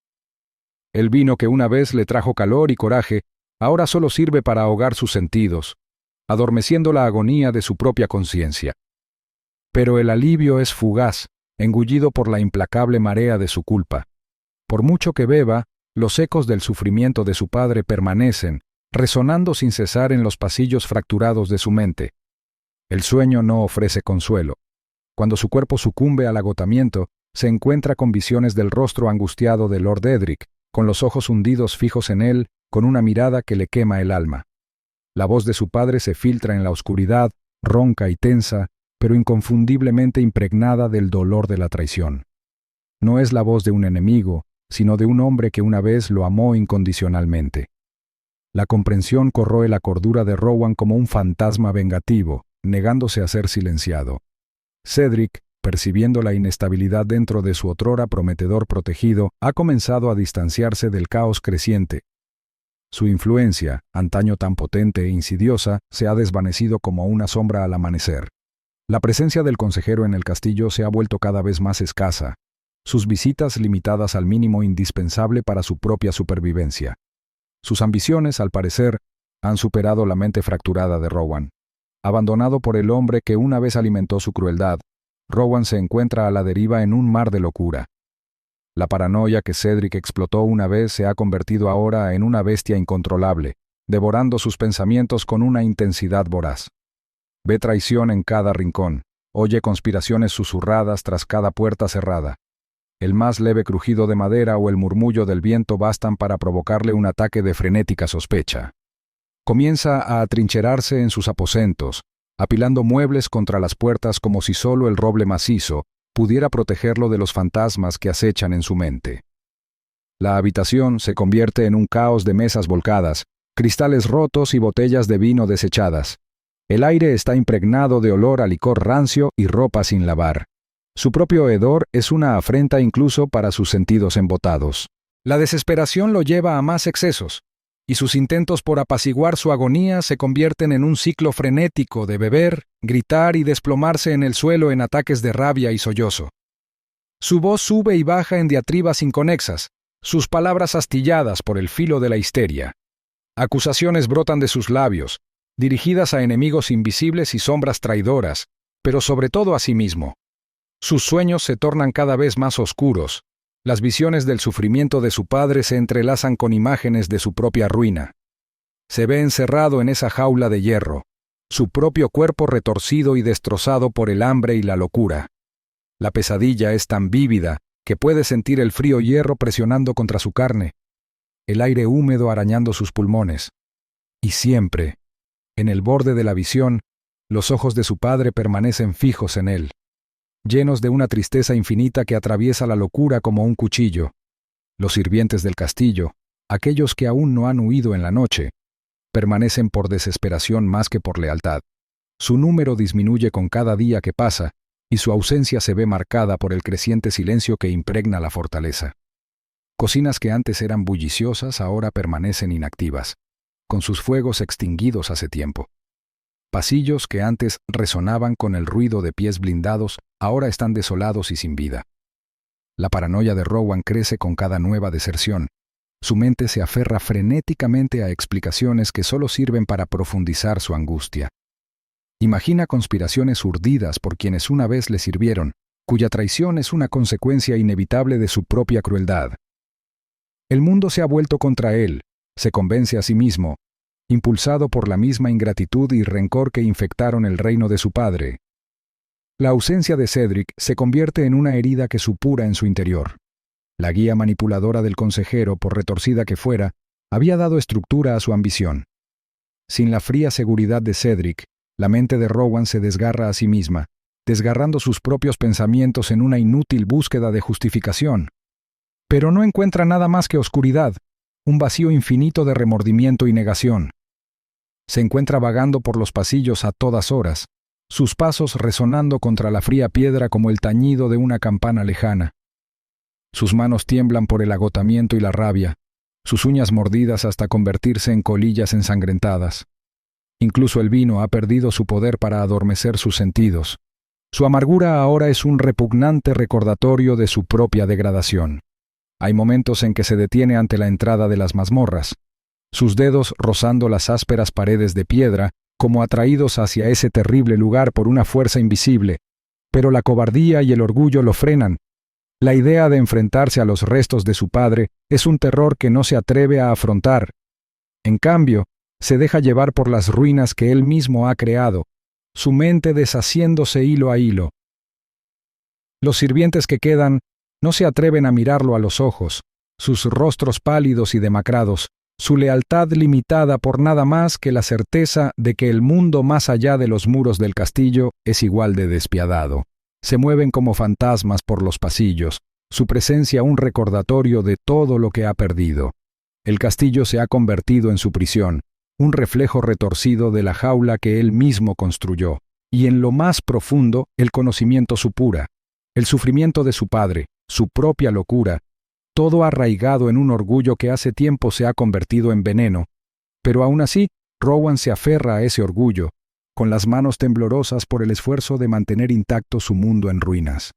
A: El vino que una vez le trajo calor y coraje, ahora solo sirve para ahogar sus sentidos, adormeciendo la agonía de su propia conciencia. Pero el alivio es fugaz, engullido por la implacable marea de su culpa. Por mucho que beba, los ecos del sufrimiento de su padre permanecen, resonando sin cesar en los pasillos fracturados de su mente. El sueño no ofrece consuelo. Cuando su cuerpo sucumbe al agotamiento, se encuentra con visiones del rostro angustiado de Lord Edric, con los ojos hundidos fijos en él, con una mirada que le quema el alma. La voz de su padre se filtra en la oscuridad, ronca y tensa, pero inconfundiblemente impregnada del dolor de la traición. No es la voz de un enemigo, sino de un hombre que una vez lo amó incondicionalmente. La comprensión corroe la cordura de Rowan como un fantasma vengativo, negándose a ser silenciado. Cedric, percibiendo la inestabilidad dentro de su otrora prometedor protegido, ha comenzado a distanciarse del caos creciente. Su influencia, antaño tan potente e insidiosa, se ha desvanecido como una sombra al amanecer. La presencia del consejero en el castillo se ha vuelto cada vez más escasa, sus visitas limitadas al mínimo indispensable para su propia supervivencia. Sus ambiciones, al parecer, han superado la mente fracturada de Rowan. Abandonado por el hombre que una vez alimentó su crueldad, Rowan se encuentra a la deriva en un mar de locura. La paranoia que Cedric explotó una vez se ha convertido ahora en una bestia incontrolable, devorando sus pensamientos con una intensidad voraz. Ve traición en cada rincón, oye conspiraciones susurradas tras cada puerta cerrada. El más leve crujido de madera o el murmullo del viento bastan para provocarle un ataque de frenética sospecha. Comienza a atrincherarse en sus aposentos, apilando muebles contra las puertas como si solo el roble macizo pudiera protegerlo de los fantasmas que acechan en su mente. La habitación se convierte en un caos de mesas volcadas, cristales rotos y botellas de vino desechadas. El aire está impregnado de olor a licor rancio y ropa sin lavar. Su propio hedor es una afrenta incluso para sus sentidos embotados. La desesperación lo lleva a más excesos, y sus intentos por apaciguar su agonía se convierten en un ciclo frenético de beber, gritar y desplomarse en el suelo en ataques de rabia y sollozo. Su voz sube y baja en diatribas inconexas, sus palabras astilladas por el filo de la histeria. Acusaciones brotan de sus labios, dirigidas a enemigos invisibles y sombras traidoras, pero sobre todo a sí mismo. Sus sueños se tornan cada vez más oscuros. Las visiones del sufrimiento de su padre se entrelazan con imágenes de su propia ruina. Se ve encerrado en esa jaula de hierro, su propio cuerpo retorcido y destrozado por el hambre y la locura. La pesadilla es tan vívida que puede sentir el frío hierro presionando contra su carne, el aire húmedo arañando sus pulmones. Y siempre, en el borde de la visión, los ojos de su padre permanecen fijos en él, llenos de una tristeza infinita que atraviesa la locura como un cuchillo. Los sirvientes del castillo, aquellos que aún no han huido en la noche, permanecen por desesperación más que por lealtad. Su número disminuye con cada día que pasa, y su ausencia se ve marcada por el creciente silencio que impregna la fortaleza. Cocinas que antes eran bulliciosas ahora permanecen inactivas, con sus fuegos extinguidos hace tiempo. Pasillos que antes resonaban con el ruido de pies blindados, ahora están desolados y sin vida. La paranoia de Rowan crece con cada nueva deserción. Su mente se aferra frenéticamente a explicaciones que solo sirven para profundizar su angustia. Imagina conspiraciones urdidas por quienes una vez le sirvieron, cuya traición es una consecuencia inevitable de su propia crueldad. El mundo se ha vuelto contra él, se convence a sí mismo, impulsado por la misma ingratitud y rencor que infectaron el reino de su padre. La ausencia de Cedric se convierte en una herida que supura en su interior. La guía manipuladora del consejero, por retorcida que fuera, había dado estructura a su ambición. Sin la fría seguridad de Cedric, la mente de Rowan se desgarra a sí misma, desgarrando sus propios pensamientos en una inútil búsqueda de justificación. Pero no encuentra nada más que oscuridad, un vacío infinito de remordimiento y negación. Se encuentra vagando por los pasillos a todas horas, sus pasos resonando contra la fría piedra como el tañido de una campana lejana. Sus manos tiemblan por el agotamiento y la rabia, sus uñas mordidas hasta convertirse en colillas ensangrentadas. Incluso el vino ha perdido su poder para adormecer sus sentidos. Su amargura ahora es un repugnante recordatorio de su propia degradación. Hay momentos en que se detiene ante la entrada de las mazmorras, sus dedos rozando las ásperas paredes de piedra, como atraídos hacia ese terrible lugar por una fuerza invisible, pero la cobardía y el orgullo lo frenan. La idea de enfrentarse a los restos de su padre es un terror que no se atreve a afrontar. En cambio, se deja llevar por las ruinas que él mismo ha creado, su mente deshaciéndose hilo a hilo. Los sirvientes que quedan no se atreven a mirarlo a los ojos, sus rostros pálidos y demacrados, su lealtad limitada por nada más que la certeza de que el mundo más allá de los muros del castillo es igual de despiadado. Se mueven como fantasmas por los pasillos, su presencia un recordatorio de todo lo que ha perdido. El castillo se ha convertido en su prisión, un reflejo retorcido de la jaula que él mismo construyó, y en lo más profundo el conocimiento supura, el sufrimiento de su padre, su propia locura, todo arraigado en un orgullo que hace tiempo se ha convertido en veneno. Pero aún así, Rowan se aferra a ese orgullo, con las manos temblorosas por el esfuerzo de mantener intacto su mundo en ruinas.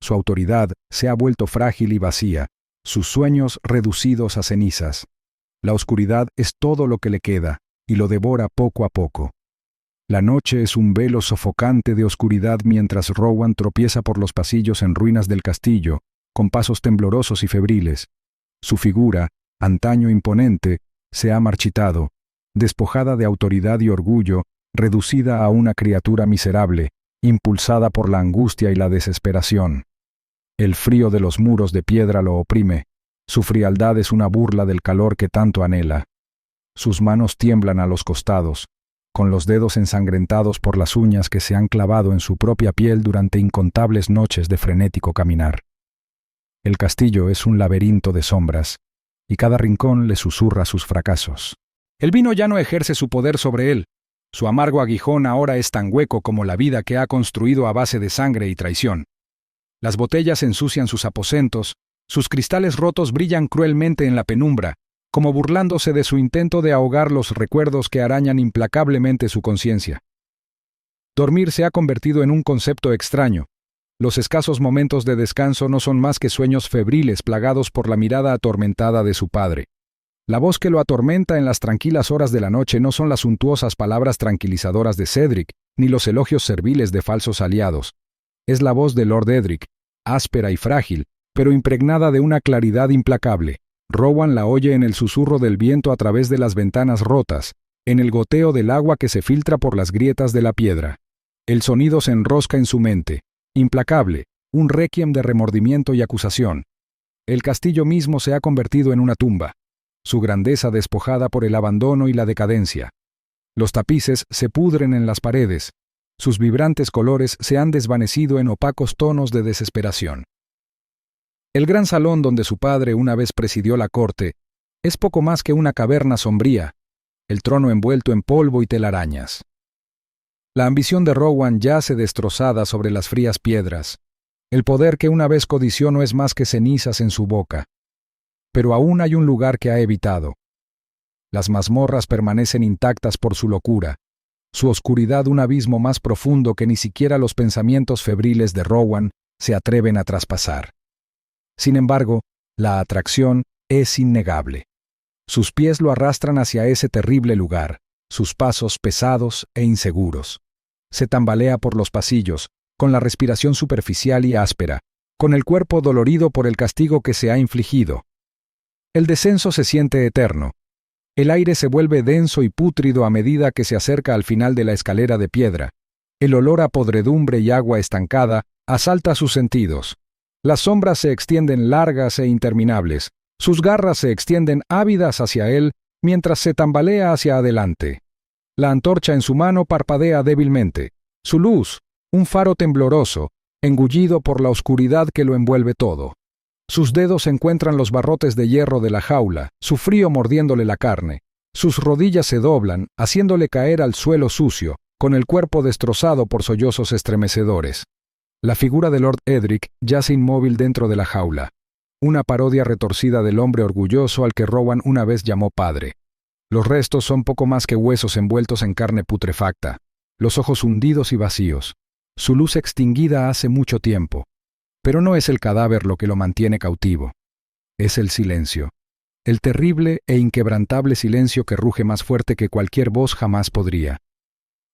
A: Su autoridad se ha vuelto frágil y vacía, sus sueños reducidos a cenizas. La oscuridad es todo lo que le queda, y lo devora poco a poco. La noche es un velo sofocante de oscuridad mientras Rowan tropieza por los pasillos en ruinas del castillo, con pasos temblorosos y febriles. Su figura, antaño imponente, se ha marchitado, despojada de autoridad y orgullo, reducida a una criatura miserable, impulsada por la angustia y la desesperación. El frío de los muros de piedra lo oprime, su frialdad es una burla del calor que tanto anhela. Sus manos tiemblan a los costados, con los dedos ensangrentados por las uñas que se han clavado en su propia piel durante incontables noches de frenético caminar. El castillo es un laberinto de sombras, y cada rincón le susurra sus fracasos. El vino ya no ejerce su poder sobre él. Su amargo aguijón ahora es tan hueco como la vida que ha construido a base de sangre y traición. Las botellas ensucian sus aposentos, sus cristales rotos brillan cruelmente en la penumbra, como burlándose de su intento de ahogar los recuerdos que arañan implacablemente su conciencia. Dormir se ha convertido en un concepto extraño. Los escasos momentos de descanso no son más que sueños febriles plagados por la mirada atormentada de su padre. La voz que lo atormenta en las tranquilas horas de la noche no son las suntuosas palabras tranquilizadoras de Cedric, ni los elogios serviles de falsos aliados. Es la voz de Lord Edric, áspera y frágil, pero impregnada de una claridad implacable. Rowan la oye en el susurro del viento a través de las ventanas rotas, en el goteo del agua que se filtra por las grietas de la piedra. El sonido se enrosca en su mente, implacable, un réquiem de remordimiento y acusación. El castillo mismo se ha convertido en una tumba, su grandeza despojada por el abandono y la decadencia. Los tapices se pudren en las paredes, sus vibrantes colores se han desvanecido en opacos tonos de desesperación. El gran salón donde su padre una vez presidió la corte es poco más que una caverna sombría, el trono envuelto en polvo y telarañas. La ambición de Rowan yace destrozada sobre las frías piedras. El poder que una vez codició no es más que cenizas en su boca. Pero aún hay un lugar que ha evitado. Las mazmorras permanecen intactas por su locura, su oscuridad un abismo más profundo que ni siquiera los pensamientos febriles de Rowan se atreven a traspasar. Sin embargo, la atracción es innegable. Sus pies lo arrastran hacia ese terrible lugar, sus pasos pesados e inseguros. Se tambalea por los pasillos, con la respiración superficial y áspera, con el cuerpo dolorido por el castigo que se ha infligido. El descenso se siente eterno. El aire se vuelve denso y pútrido a medida que se acerca al final de la escalera de piedra. El olor a podredumbre y agua estancada asalta sus sentidos. Las sombras se extienden largas e interminables. Sus garras se extienden ávidas hacia él mientras se tambalea hacia adelante. La antorcha en su mano parpadea débilmente. Su luz, un faro tembloroso, engullido por la oscuridad que lo envuelve todo. Sus dedos encuentran los barrotes de hierro de la jaula, su frío mordiéndole la carne. Sus rodillas se doblan, haciéndole caer al suelo sucio, con el cuerpo destrozado por sollozos estremecedores. La figura de Lord Edric yace inmóvil dentro de la jaula, una parodia retorcida del hombre orgulloso al que Rowan una vez llamó padre. Los restos son poco más que huesos envueltos en carne putrefacta, los ojos hundidos y vacíos, su luz extinguida hace mucho tiempo. Pero no es el cadáver lo que lo mantiene cautivo. Es el silencio, el terrible e inquebrantable silencio que ruge más fuerte que cualquier voz jamás podría.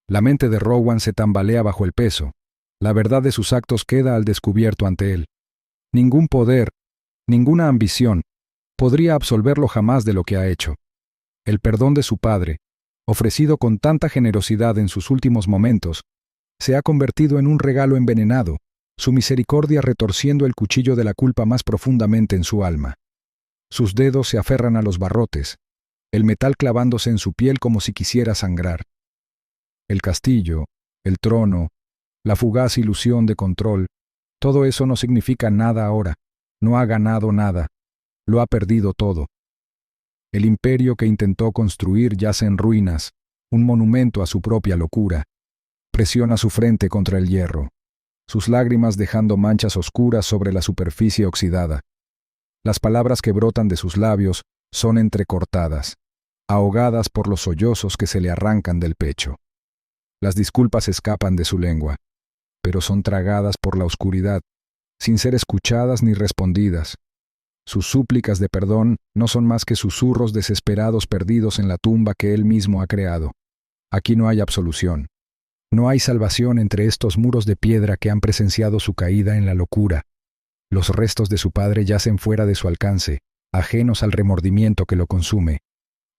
A: La mente de Rowan se tambalea bajo el peso. La verdad de sus actos queda al descubierto ante él. Ningún poder, ninguna ambición, podría absolverlo jamás de lo que ha hecho. El perdón de su padre, ofrecido con tanta generosidad en sus últimos momentos, se ha convertido en un regalo envenenado, su misericordia retorciendo el cuchillo de la culpa más profundamente en su alma. Sus dedos se aferran a los barrotes, el metal clavándose en su piel como si quisiera sangrar. El castillo, el trono, la fugaz ilusión de control, todo eso no significa nada ahora, no ha ganado nada, lo ha perdido todo. El imperio que intentó construir yace en ruinas, un monumento a su propia locura. Presiona su frente contra el hierro, sus lágrimas dejando manchas oscuras sobre la superficie oxidada. Las palabras que brotan de sus labios son entrecortadas, ahogadas por los sollozos que se le arrancan del pecho. Las disculpas escapan de su lengua, pero son tragadas por la oscuridad, sin ser escuchadas ni respondidas. Sus súplicas de perdón no son más que susurros desesperados perdidos en la tumba que él mismo ha creado. Aquí no hay absolución. No hay salvación entre estos muros de piedra que han presenciado su caída en la locura. Los restos de su padre yacen fuera de su alcance, ajenos al remordimiento que lo consume.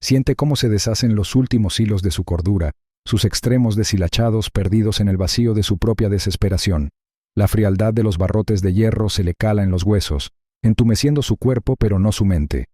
A: Siente cómo se deshacen los últimos hilos de su cordura, sus extremos deshilachados perdidos en el vacío de su propia desesperación. La frialdad de los barrotes de hierro se le cala en los huesos, entumeciendo su cuerpo pero no su mente.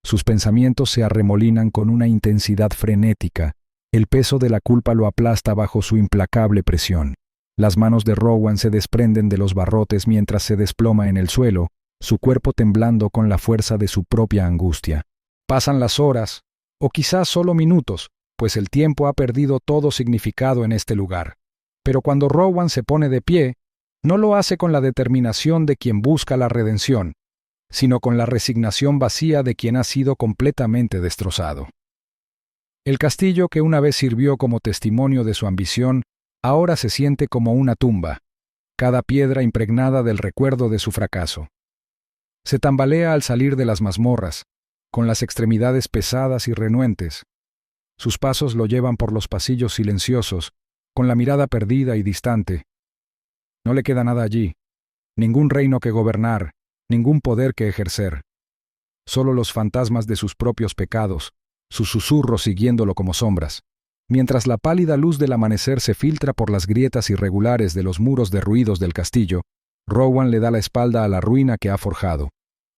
A: Sus pensamientos se arremolinan con una intensidad frenética. El peso de la culpa lo aplasta bajo su implacable presión. Las manos de Rowan se desprenden de los barrotes mientras se desploma en el suelo, su cuerpo temblando con la fuerza de su propia angustia. Pasan las horas, o quizás solo minutos, pues el tiempo ha perdido todo significado en este lugar. Pero cuando Rowan se pone de pie, no lo hace con la determinación de quien busca la redención, sino con la resignación vacía de quien ha sido completamente destrozado. El castillo que una vez sirvió como testimonio de su ambición, ahora se siente como una tumba, cada piedra impregnada del recuerdo de su fracaso. Se tambalea al salir de las mazmorras, con las extremidades pesadas y renuentes. Sus pasos lo llevan por los pasillos silenciosos, con la mirada perdida y distante. No le queda nada allí, ningún reino que gobernar, ningún poder que ejercer. Solo los fantasmas de sus propios pecados, sus susurros siguiéndolo como sombras. Mientras la pálida luz del amanecer se filtra por las grietas irregulares de los muros derruidos del castillo, Rowan le da la espalda a la ruina que ha forjado.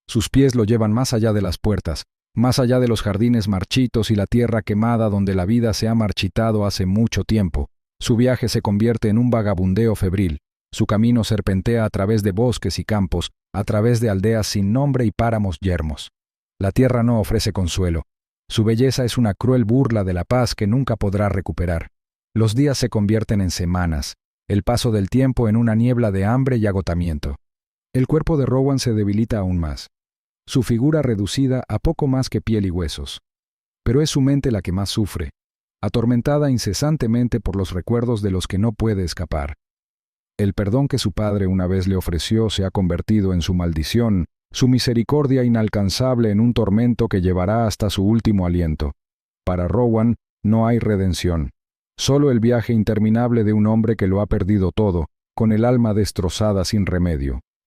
A: Sus pies lo llevan más allá de las puertas, más allá de los jardines marchitos y la tierra quemada donde la vida se ha marchitado hace mucho tiempo. Su viaje se convierte en un vagabundeo febril. Su camino serpentea a través de bosques y campos, a través de aldeas sin nombre y páramos yermos. La tierra no ofrece consuelo. Su belleza es una cruel burla de la paz que nunca podrá recuperar. Los días se convierten en semanas, el paso del tiempo en una niebla de hambre y agotamiento. El cuerpo de Rowan se debilita aún más, su figura reducida a poco más que piel y huesos. Pero es su mente la que más sufre, atormentada incesantemente por los recuerdos de los que no puede escapar. El perdón que su padre una vez le ofreció se ha convertido en su maldición, su misericordia inalcanzable en un tormento que llevará hasta su último aliento. Para Rowan no hay redención, solo el viaje interminable de un hombre que lo ha perdido todo, con el alma destrozada sin remedio.